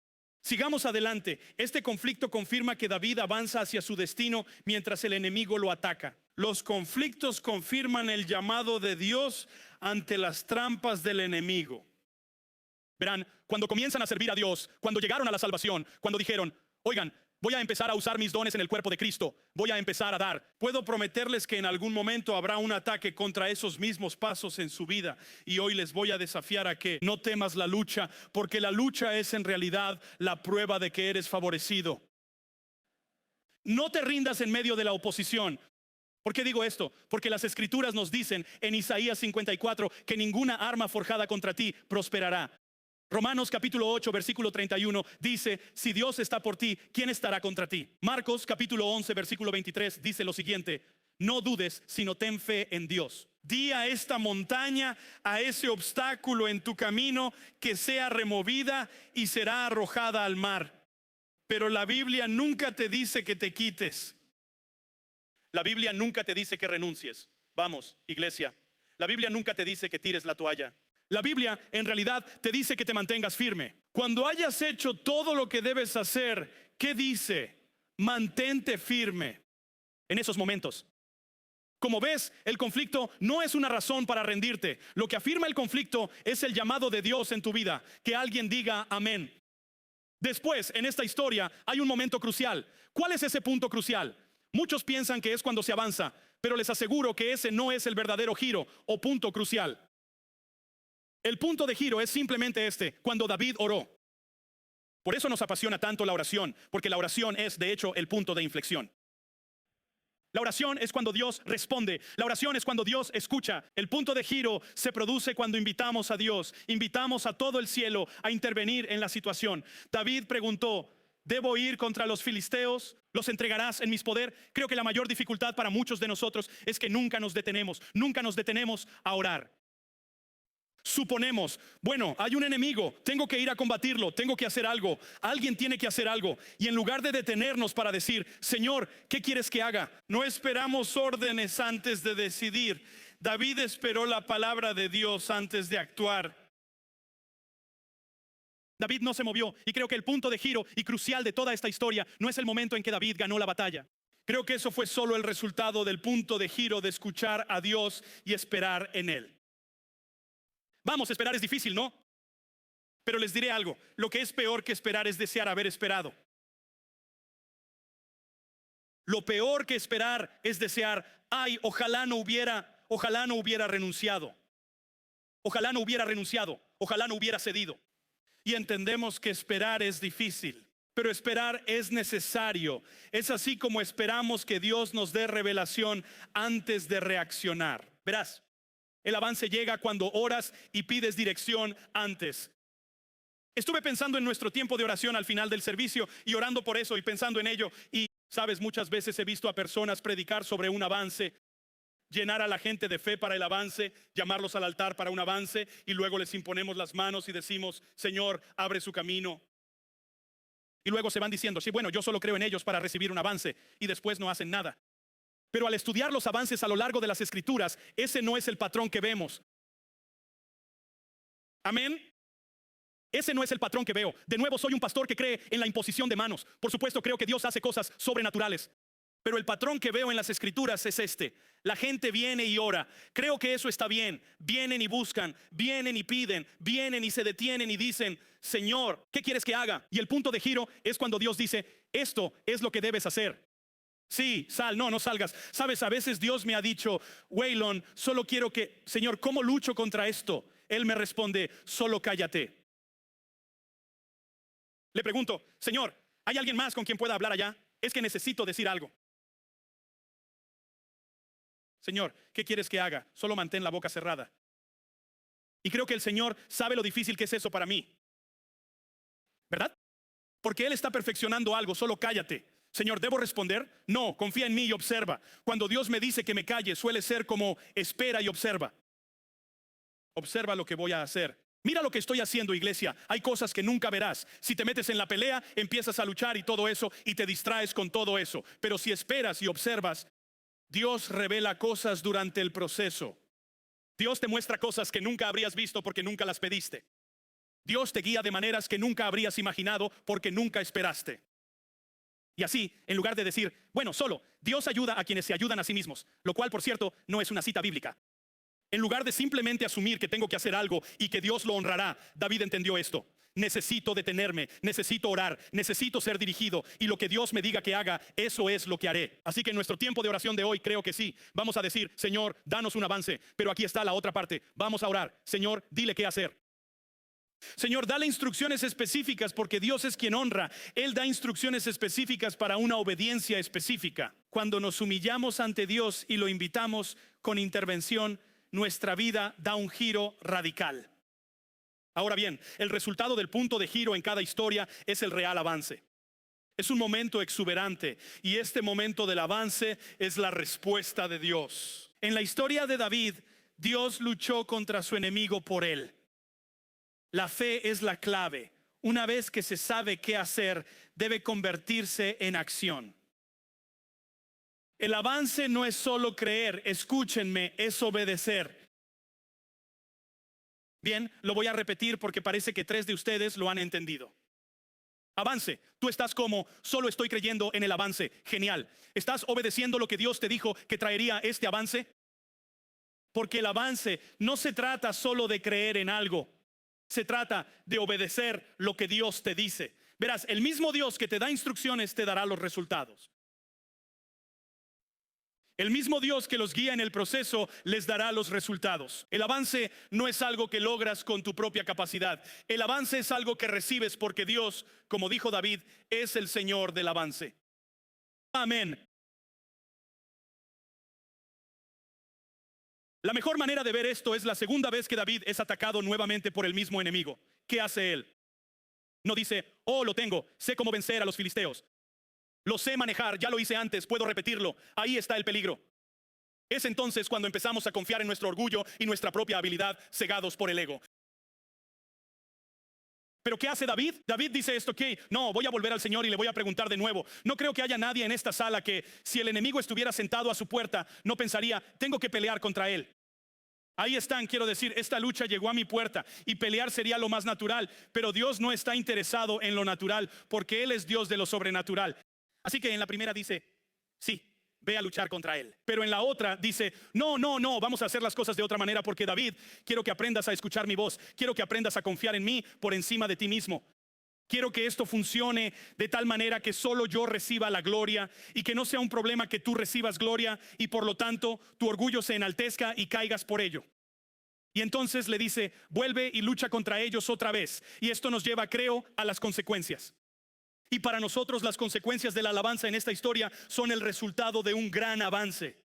Sigamos adelante. Este conflicto confirma que David avanza hacia su destino mientras el enemigo lo ataca. Los conflictos confirman el llamado de Dios ante las trampas del enemigo. Verán, cuando comienzan a servir a Dios, cuando llegaron a la salvación, cuando dijeron: oigan, voy a empezar a usar mis dones en el cuerpo de Cristo, voy a empezar a dar, puedo prometerles que en algún momento habrá un ataque contra esos mismos pasos en su vida. Y hoy les voy a desafiar a que no temas la lucha, porque la lucha es en realidad la prueba de que eres favorecido. No te rindas en medio de la oposición. ¿Por qué digo esto? Porque las escrituras nos dicen en Isaías 54 que ninguna arma forjada contra ti prosperará. Romanos capítulo 8 versículo 31 dice, si Dios está por ti, ¿quién estará contra ti? Marcos capítulo 11 versículo 23 dice lo siguiente, no dudes, sino ten fe en Dios. Di a esta montaña, a ese obstáculo en tu camino, que sea removida y será arrojada al mar. Pero la Biblia nunca te dice que te quites. La Biblia nunca te dice que renuncies. Vamos, iglesia. La Biblia nunca te dice que tires la toalla. La Biblia en realidad te dice que te mantengas firme. Cuando hayas hecho todo lo que debes hacer, ¿qué dice? Mantente firme en esos momentos. Como ves, el conflicto no es una razón para rendirte. Lo que afirma el conflicto es el llamado de Dios en tu vida. Que alguien diga amén. Después, en esta historia, hay un momento crucial. ¿Cuál es ese punto crucial? Muchos piensan que es cuando se avanza, pero les aseguro que ese no es el verdadero giro o punto crucial. El punto de giro es simplemente este, cuando David oró. Por eso nos apasiona tanto la oración, porque la oración es, de hecho, el punto de inflexión. La oración es cuando Dios responde. La oración es cuando Dios escucha. El punto de giro se produce cuando invitamos a Dios, invitamos a todo el cielo a intervenir en la situación. David preguntó, ¿debo ir contra los filisteos? ¿Los entregarás en mis poder? Creo que la mayor dificultad para muchos de nosotros es que nunca nos detenemos a orar. Suponemos, bueno, hay un enemigo, tengo que ir a combatirlo, tengo que hacer algo, alguien tiene que hacer algo. Y en lugar de detenernos para decir, Señor, ¿qué quieres que haga? No esperamos órdenes antes de decidir. David esperó la palabra de Dios antes de actuar. David no se movió, y creo que el punto de giro y crucial de toda esta historia no es el momento en que David ganó la batalla. Creo que eso fue solo el resultado del punto de giro de escuchar a Dios y esperar en Él. Vamos, esperar es difícil, ¿no? Pero les diré algo, lo que es peor que esperar es desear haber esperado. Lo peor que esperar es desear, ay, ojalá no hubiera renunciado. Ojalá no hubiera renunciado, ojalá no hubiera cedido. Y entendemos que esperar es difícil, pero esperar es necesario. Es así como esperamos que Dios nos dé revelación antes de reaccionar. Verás. El avance llega cuando oras y pides dirección antes. Estuve pensando en nuestro tiempo de oración al final del servicio y orando por eso y pensando en ello. Y, sabes, muchas veces he visto a personas predicar sobre un avance, llenar a la gente de fe para el avance, llamarlos al altar para un avance y luego les imponemos las manos y decimos, Señor, abre su camino. Y luego se van diciendo, sí, bueno, yo solo creo en ellos para recibir un avance y después no hacen nada. Pero al estudiar los avances a lo largo de las escrituras, ese no es el patrón que vemos. Amén. Ese no es el patrón que veo. De nuevo, soy un pastor que cree en la imposición de manos. Por supuesto, creo que Dios hace cosas sobrenaturales. Pero el patrón que veo en las escrituras es este. La gente viene y ora. Creo que eso está bien. Vienen y buscan, vienen y piden, vienen y se detienen y dicen, Señor, ¿qué quieres que haga? Y el punto de giro es cuando Dios dice, esto es lo que debes hacer. Sí, sal, no salgas. Sabes, a veces Dios me ha dicho, Waylon, solo quiero que, Señor, ¿cómo lucho contra esto? Él me responde, solo cállate. Le pregunto, Señor, ¿hay alguien más con quien pueda hablar allá? Es que necesito decir algo. Señor, ¿qué quieres que haga? Solo mantén la boca cerrada. Y creo que el Señor sabe lo difícil que es eso para mí. ¿Verdad? Porque Él está perfeccionando algo, solo cállate. Señor, ¿debo responder? No, confía en mí y observa. Cuando Dios me dice que me calle, suele ser como espera y observa. Observa lo que voy a hacer. Mira lo que estoy haciendo, iglesia. Hay cosas que nunca verás. Si te metes en la pelea, empiezas a luchar y todo eso, y te distraes con todo eso. Pero si esperas y observas, Dios revela cosas durante el proceso. Dios te muestra cosas que nunca habrías visto porque nunca las pediste. Dios te guía de maneras que nunca habrías imaginado porque nunca esperaste. Y así, en lugar de decir, bueno, solo Dios ayuda a quienes se ayudan a sí mismos, lo cual, por cierto, no es una cita bíblica. En lugar de simplemente asumir que tengo que hacer algo y que Dios lo honrará, David entendió esto. Necesito detenerme, necesito orar, necesito ser dirigido, y lo que Dios me diga que haga, eso es lo que haré. Así que en nuestro tiempo de oración de hoy creo que sí, vamos a decir, Señor, danos un avance, pero aquí está la otra parte, vamos a orar. Señor, dile qué hacer. Señor, dale instrucciones específicas porque Dios es quien honra. Él da instrucciones específicas para una obediencia específica. Cuando nos humillamos ante Dios y lo invitamos con intervención, nuestra vida da un giro radical. Ahora bien, el resultado del punto de giro en cada historia es el real avance. Es un momento exuberante y este momento del avance es la respuesta de Dios. En la historia de David, Dios luchó contra su enemigo por él. La fe es la clave. Una vez que se sabe qué hacer, debe convertirse en acción. El avance no es solo creer, escúchenme, es obedecer. Bien, lo voy a repetir porque parece que 3 de ustedes lo han entendido. Avance, tú estás como, solo estoy creyendo en el avance, genial. ¿Estás obedeciendo lo que Dios te dijo que traería este avance? Porque el avance no se trata solo de creer en algo, se trata de obedecer lo que Dios te dice. Verás, el mismo Dios que te da instrucciones te dará los resultados. El mismo Dios que los guía en el proceso les dará los resultados. El avance no es algo que logras con tu propia capacidad. El avance es algo que recibes porque Dios, como dijo David, es el Señor del avance. Amén. La mejor manera de ver esto es la segunda vez que David es atacado nuevamente por el mismo enemigo. ¿Qué hace él? No dice, oh, lo tengo, sé cómo vencer a los filisteos. Lo sé manejar, ya lo hice antes, puedo repetirlo. Ahí está el peligro. Es entonces cuando empezamos a confiar en nuestro orgullo y nuestra propia habilidad, cegados por el ego. ¿Pero qué hace David? David dice esto, no, voy a volver al Señor y le voy a preguntar de nuevo. No creo que haya nadie en esta sala que, si el enemigo estuviera sentado a su puerta, no pensaría, tengo que pelear contra él. Ahí están, quiero decir, esta lucha llegó a mi puerta y pelear sería lo más natural, pero Dios no está interesado en lo natural porque Él es Dios de lo sobrenatural. Así que en la primera dice, sí, ve a luchar contra él. Pero en la otra dice, no, vamos a hacer las cosas de otra manera porque David, quiero que aprendas a escuchar mi voz. Quiero que aprendas a confiar en mí por encima de ti mismo. Quiero que esto funcione de tal manera que solo yo reciba la gloria y que no sea un problema que tú recibas gloria y por lo tanto tu orgullo se enaltezca y caigas por ello. Y entonces le dice, vuelve y lucha contra ellos otra vez. Y esto nos lleva, creo, a las consecuencias. Y para nosotros las consecuencias de la alabanza en esta historia son el resultado de un gran avance.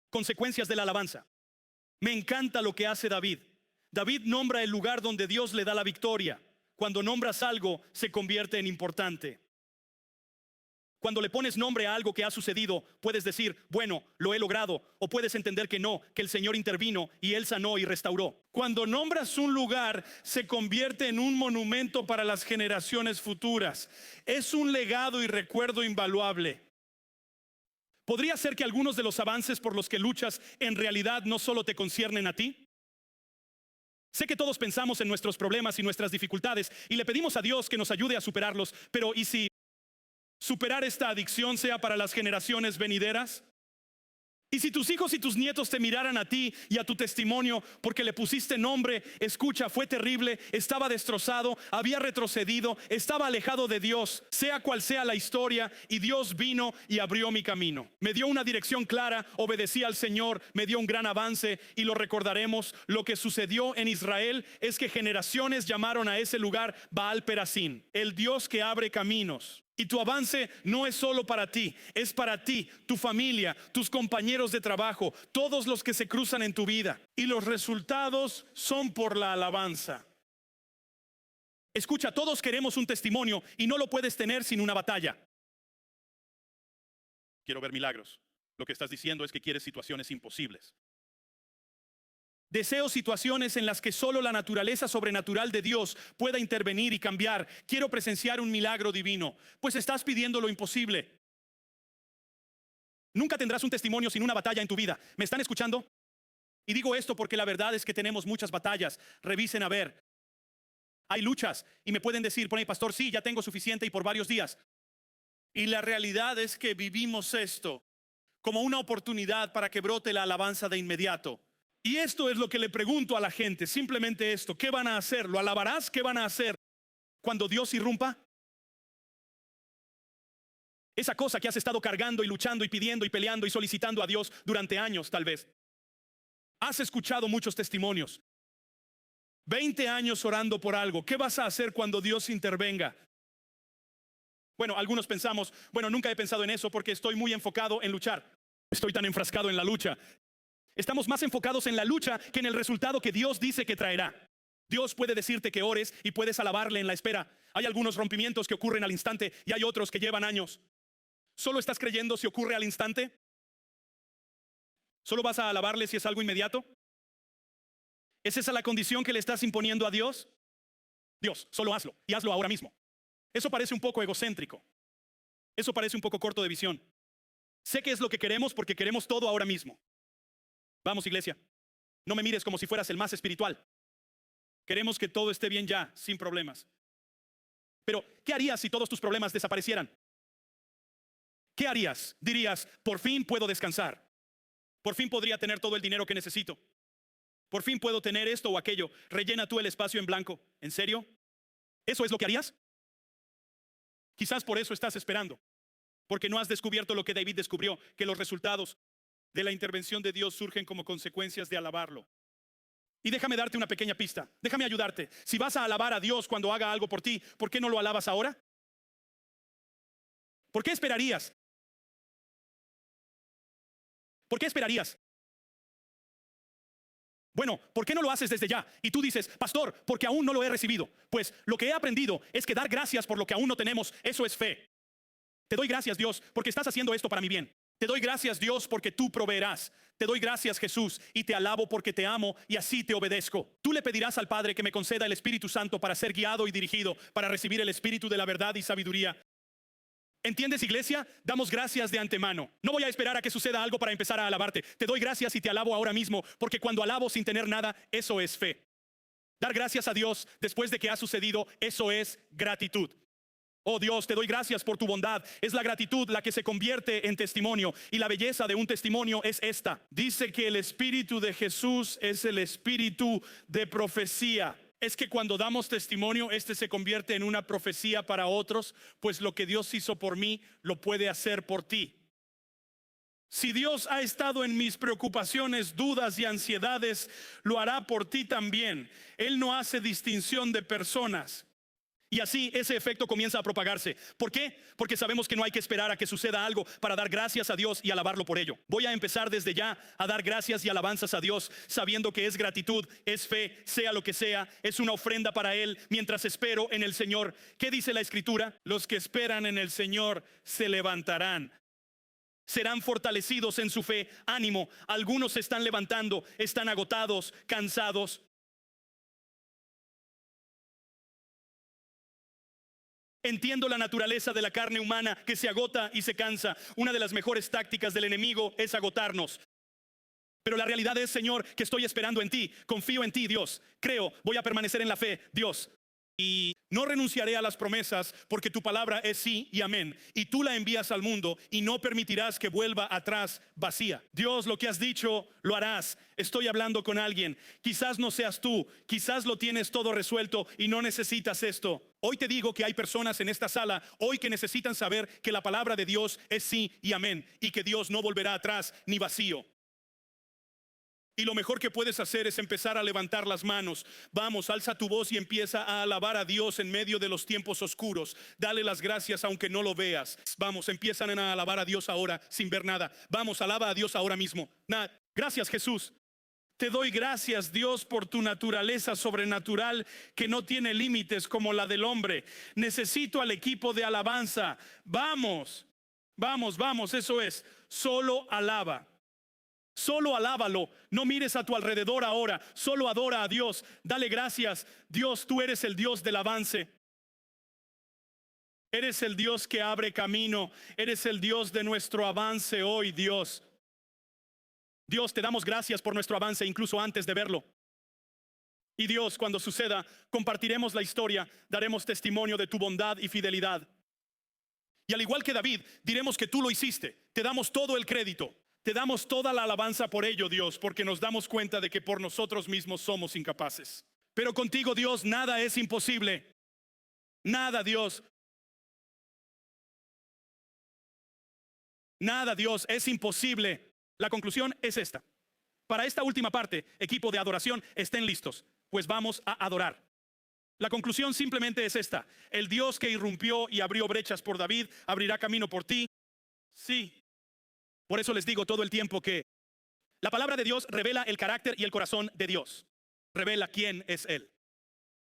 Consecuencias de la alabanza. Me encanta lo que hace David. David nombra el lugar donde Dios le da la victoria. Cuando nombras algo, se convierte en importante. Cuando le pones nombre a algo que ha sucedido, puedes decir, bueno, lo he logrado. O puedes entender que no, que el Señor intervino y Él sanó y restauró. Cuando nombras un lugar, se convierte en un monumento para las generaciones futuras. Es un legado y recuerdo invaluable. ¿Podría ser que algunos de los avances por los que luchas en realidad no solo te conciernen a ti? Sé que todos pensamos en nuestros problemas y nuestras dificultades y le pedimos a Dios que nos ayude a superarlos, pero ¿y si superar esta adicción sea para las generaciones venideras? Y si tus hijos y tus nietos te miraran a ti y a tu testimonio porque le pusiste nombre, escucha, fue terrible, estaba destrozado, había retrocedido, estaba alejado de Dios, sea cual sea la historia, y Dios vino y abrió mi camino. Me dio una dirección clara, obedecí al Señor, me dio un gran avance y lo recordaremos. Lo que sucedió en Israel es que generaciones llamaron a ese lugar Baal Perasín, el Dios que abre caminos. Y tu avance no es solo para ti, es para ti, tu familia, tus compañeros de trabajo, todos los que se cruzan en tu vida. Y los resultados son por la alabanza. Escucha, todos queremos un testimonio y no lo puedes tener sin una batalla. Quiero ver milagros. Lo que estás diciendo es que quieres situaciones imposibles. Deseo situaciones en las que solo la naturaleza sobrenatural de Dios pueda intervenir y cambiar. Quiero presenciar un milagro divino. Pues estás pidiendo lo imposible. Nunca tendrás un testimonio sin una batalla en tu vida. ¿Me están escuchando? Y digo esto porque la verdad es que tenemos muchas batallas. Revisen a ver. Hay luchas y me pueden decir, pone pastor, sí, ya tengo suficiente y por varios días. Y la realidad es que vivimos esto como una oportunidad para que brote la alabanza de inmediato. Y esto es lo que le pregunto a la gente, simplemente esto, ¿qué van a hacer? ¿Lo alabarás? ¿Qué van a hacer cuando Dios irrumpa? Esa cosa que has estado cargando y luchando y pidiendo y peleando y solicitando a Dios durante años tal vez. Has escuchado muchos testimonios. 20 años orando por algo. ¿Qué vas a hacer cuando Dios intervenga? Bueno, algunos pensamos, bueno, nunca he pensado en eso porque estoy muy enfocado en luchar. Estoy tan enfrascado en la lucha. Estamos más enfocados en la lucha que en el resultado que Dios dice que traerá. Dios puede decirte que ores y puedes alabarle en la espera. Hay algunos rompimientos que ocurren al instante y hay otros que llevan años. ¿Solo estás creyendo si ocurre al instante? ¿Solo vas a alabarle si es algo inmediato? ¿Es esa la condición que le estás imponiendo a Dios? Dios, solo hazlo y hazlo ahora mismo. Eso parece un poco egocéntrico. Eso parece un poco corto de visión. Sé que es lo que queremos porque queremos todo ahora mismo. Vamos, iglesia, no me mires como si fueras el más espiritual. Queremos que todo esté bien ya, sin problemas. Pero, ¿qué harías si todos tus problemas desaparecieran? ¿Qué harías? Dirías, por fin puedo descansar. Por fin podría tener todo el dinero que necesito. Por fin puedo tener esto o aquello. Rellena tú el espacio en blanco. ¿En serio? ¿Eso es lo que harías? Quizás por eso estás esperando. Porque no has descubierto lo que David descubrió, que los resultados de la intervención de Dios surgen como consecuencias de alabarlo. Y déjame darte una pequeña pista. Déjame ayudarte. Si vas a alabar a Dios cuando haga algo por ti, ¿por qué no lo alabas ahora? ¿Por qué esperarías? ¿Por qué esperarías? Bueno, ¿por qué no lo haces desde ya? Y tú dices, pastor, porque aún no lo he recibido. Pues lo que he aprendido es que dar gracias por lo que aún no tenemos, eso es fe. Te doy gracias, Dios, porque estás haciendo esto para mi bien. Te doy gracias, Dios, porque tú proveerás. Te doy gracias, Jesús, y te alabo porque te amo y así te obedezco. Tú le pedirás al Padre que me conceda el Espíritu Santo para ser guiado y dirigido, para recibir el Espíritu de la verdad y sabiduría. ¿Entiendes, iglesia? Damos gracias de antemano. No voy a esperar a que suceda algo para empezar a alabarte. Te doy gracias y te alabo ahora mismo, porque cuando alabo sin tener nada, eso es fe. Dar gracias a Dios después de que ha sucedido, eso es gratitud. Oh Dios, te doy gracias por tu bondad. Es la gratitud la que se convierte en testimonio. Y la belleza de un testimonio es esta. Dice que el Espíritu de Jesús es el Espíritu de profecía. Es que cuando damos testimonio, este se convierte en una profecía para otros, pues lo que Dios hizo por mí, lo puede hacer por ti. Si Dios ha estado en mis preocupaciones, dudas y ansiedades, lo hará por ti también. Él no hace distinción de personas. Y así ese efecto comienza a propagarse. ¿Por qué? Porque sabemos que no hay que esperar a que suceda algo para dar gracias a Dios y alabarlo por ello. Voy a empezar desde ya a dar gracias y alabanzas a Dios, sabiendo que es gratitud, es fe, sea lo que sea, es una ofrenda para Él mientras espero en el Señor. ¿Qué dice la Escritura? Los que esperan en el Señor se levantarán. Serán fortalecidos en su fe. Ánimo, algunos se están levantando, están agotados, cansados. Entiendo la naturaleza de la carne humana que se agota y se cansa. Una de las mejores tácticas del enemigo es agotarnos. Pero la realidad es, Señor, que estoy esperando en ti. Confío en ti, Dios. Creo, voy a permanecer en la fe, Dios. Y no renunciaré a las promesas porque tu palabra es sí y amén. Y tú la envías al mundo y no permitirás que vuelva atrás vacía. Dios, lo que has dicho, lo harás. Estoy hablando con alguien. Quizás no seas tú. Quizás lo tienes todo resuelto y no necesitas esto. Hoy te digo que hay personas en esta sala hoy que necesitan saber que la palabra de Dios es sí y amén. Y que Dios no volverá atrás ni vacío. Y lo mejor que puedes hacer es empezar a levantar las manos. Vamos, alza tu voz y empieza a alabar a Dios en medio de los tiempos oscuros. Dale las gracias aunque no lo veas. Vamos, empiezan a alabar a Dios ahora sin ver nada. Vamos, alaba a Dios ahora mismo. Gracias, Jesús. Te doy gracias, Dios, por tu naturaleza sobrenatural que no tiene límites como la del hombre. Necesito al equipo de alabanza. Vamos, vamos, vamos, eso es. Solo alaba. Solo alábalo, no mires a tu alrededor ahora, solo adora a Dios, dale gracias. Dios, tú eres el Dios del avance. Eres el Dios que abre camino, eres el Dios de nuestro avance hoy, Dios. Dios, te damos gracias por nuestro avance incluso antes de verlo. Y Dios, cuando suceda, compartiremos la historia, daremos testimonio de tu bondad y fidelidad. Y al igual que David, diremos que tú lo hiciste, te damos todo el crédito. Te damos toda la alabanza por ello, Dios, porque nos damos cuenta de que por nosotros mismos somos incapaces. Pero contigo, Dios, nada es imposible. Nada, Dios. Nada, Dios, es imposible. La conclusión es esta. Para esta última parte, equipo de adoración, estén listos, pues vamos a adorar. La conclusión simplemente es esta: el Dios que irrumpió y abrió brechas por David, abrirá camino por ti. Sí. Por eso les digo todo el tiempo que la palabra de Dios revela el carácter y el corazón de Dios. Revela quién es Él.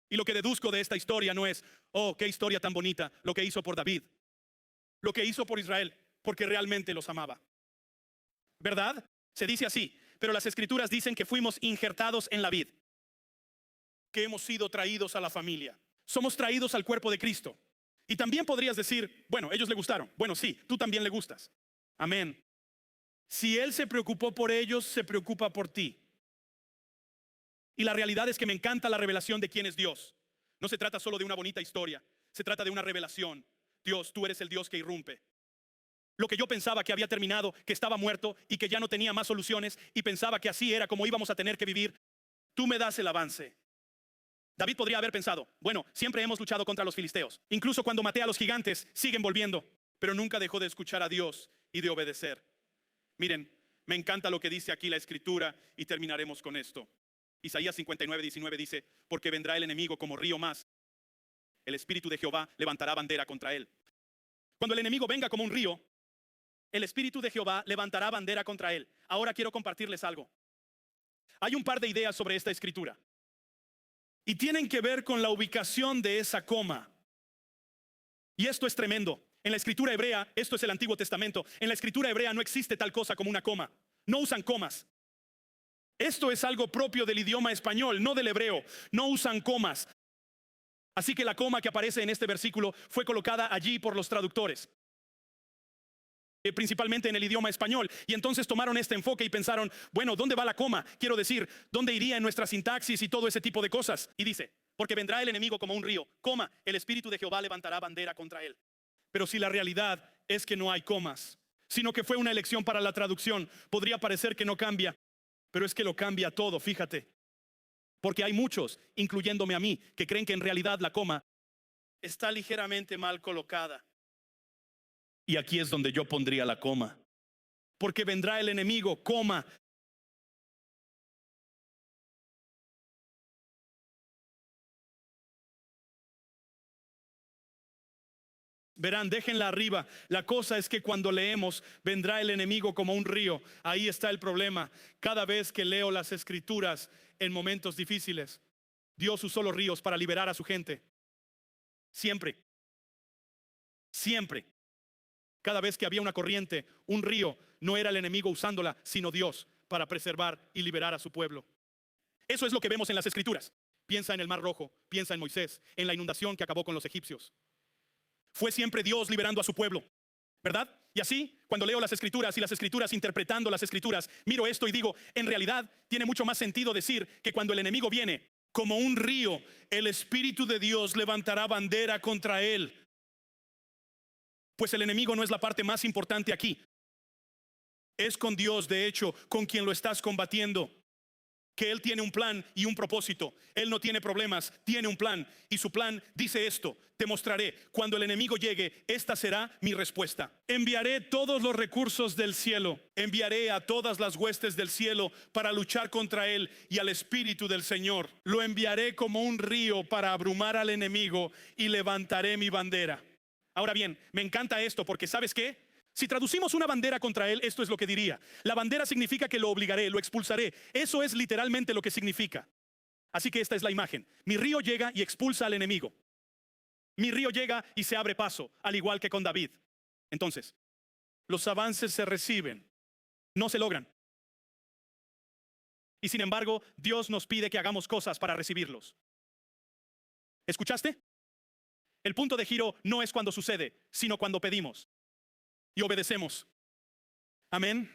Y lo que deduzco de esta historia no es, oh, qué historia tan bonita, lo que hizo por David, lo que hizo por Israel, porque realmente los amaba. ¿Verdad? Se dice así, pero las escrituras dicen que fuimos injertados en la vid, que hemos sido traídos a la familia. Somos traídos al cuerpo de Cristo. Y también podrías decir, bueno, ellos le gustaron. Bueno, sí, tú también le gustas. Amén. Si Él se preocupó por ellos, se preocupa por ti. Y la realidad es que me encanta la revelación de quién es Dios. No se trata solo de una bonita historia, se trata de una revelación. Dios, tú eres el Dios que irrumpe. Lo que yo pensaba que había terminado, que estaba muerto y que ya no tenía más soluciones, y pensaba que así era como íbamos a tener que vivir, tú me das el avance. David podría haber pensado, bueno, siempre hemos luchado contra los filisteos. Incluso cuando maté a los gigantes, siguen volviendo. Pero nunca dejó de escuchar a Dios y de obedecer. Miren, me encanta lo que dice aquí la escritura y terminaremos con esto. Isaías 59:19 dice, porque vendrá el enemigo como río más. El Espíritu de Jehová levantará bandera contra él. Cuando el enemigo venga como un río, el Espíritu de Jehová levantará bandera contra él. Ahora quiero compartirles algo. Hay un par de ideas sobre esta escritura. Y tienen que ver con la ubicación de esa coma. Y esto es tremendo. En la escritura hebrea, esto es el Antiguo Testamento, en la escritura hebrea no existe tal cosa como una coma. No usan comas. Esto es algo propio del idioma español, no del hebreo. No usan comas. Así que la coma que aparece en este versículo fue colocada allí por los traductores, principalmente en el idioma español. Y entonces tomaron este enfoque y pensaron, bueno, ¿dónde va la coma? Quiero decir, ¿dónde iría en nuestra sintaxis y todo ese tipo de cosas? Y dice, porque vendrá el enemigo como un río, coma, el Espíritu de Jehová levantará bandera contra él. Pero si la realidad es que no hay comas, sino que fue una elección para la traducción, podría parecer que no cambia, pero es que lo cambia todo, fíjate. Porque hay muchos, incluyéndome a mí, que creen que en realidad la coma está ligeramente mal colocada. Y aquí es donde yo pondría la coma. Porque vendrá el enemigo, coma. Verán, déjenla arriba. La cosa es que cuando leemos, vendrá el enemigo como un río. Ahí está el problema. Cada vez que leo las escrituras en momentos difíciles, Dios usó los ríos para liberar a su gente. Siempre. Siempre. Cada vez que había una corriente, un río, no era el enemigo usándola, sino Dios para preservar y liberar a su pueblo. Eso es lo que vemos en las escrituras. Piensa en el Mar Rojo, piensa en Moisés, en la inundación que acabó con los egipcios. Fue siempre Dios liberando a su pueblo, ¿verdad? Y así, cuando leo las escrituras y las escrituras interpretando las escrituras, miro esto y digo, en realidad tiene mucho más sentido decir que cuando el enemigo viene como un río, el Espíritu de Dios levantará bandera contra él. Pues el enemigo no es la parte más importante aquí. Es con Dios, de hecho, con quien lo estás combatiendo. Que Él tiene un plan y un propósito. Él no tiene problemas, tiene un plan. Y su plan dice esto: te mostraré, cuando el enemigo llegue, esta será mi respuesta. Enviaré todos los recursos del cielo. Enviaré a todas las huestes del cielo para luchar contra él y al Espíritu del Señor. Lo enviaré como un río para abrumar al enemigo y levantaré mi bandera. Ahora bien, me encanta esto porque ¿sabes qué? Si traducimos una bandera contra él, esto es lo que diría. La bandera significa que lo obligaré, lo expulsaré. Eso es literalmente lo que significa. Así que esta es la imagen. Mi río llega y expulsa al enemigo. Mi río llega y se abre paso, al igual que con David. Entonces, los avances se reciben, no se logran. Y sin embargo, Dios nos pide que hagamos cosas para recibirlos. ¿Escuchaste? El punto de giro no es cuando sucede, sino cuando pedimos y obedecemos. Amén.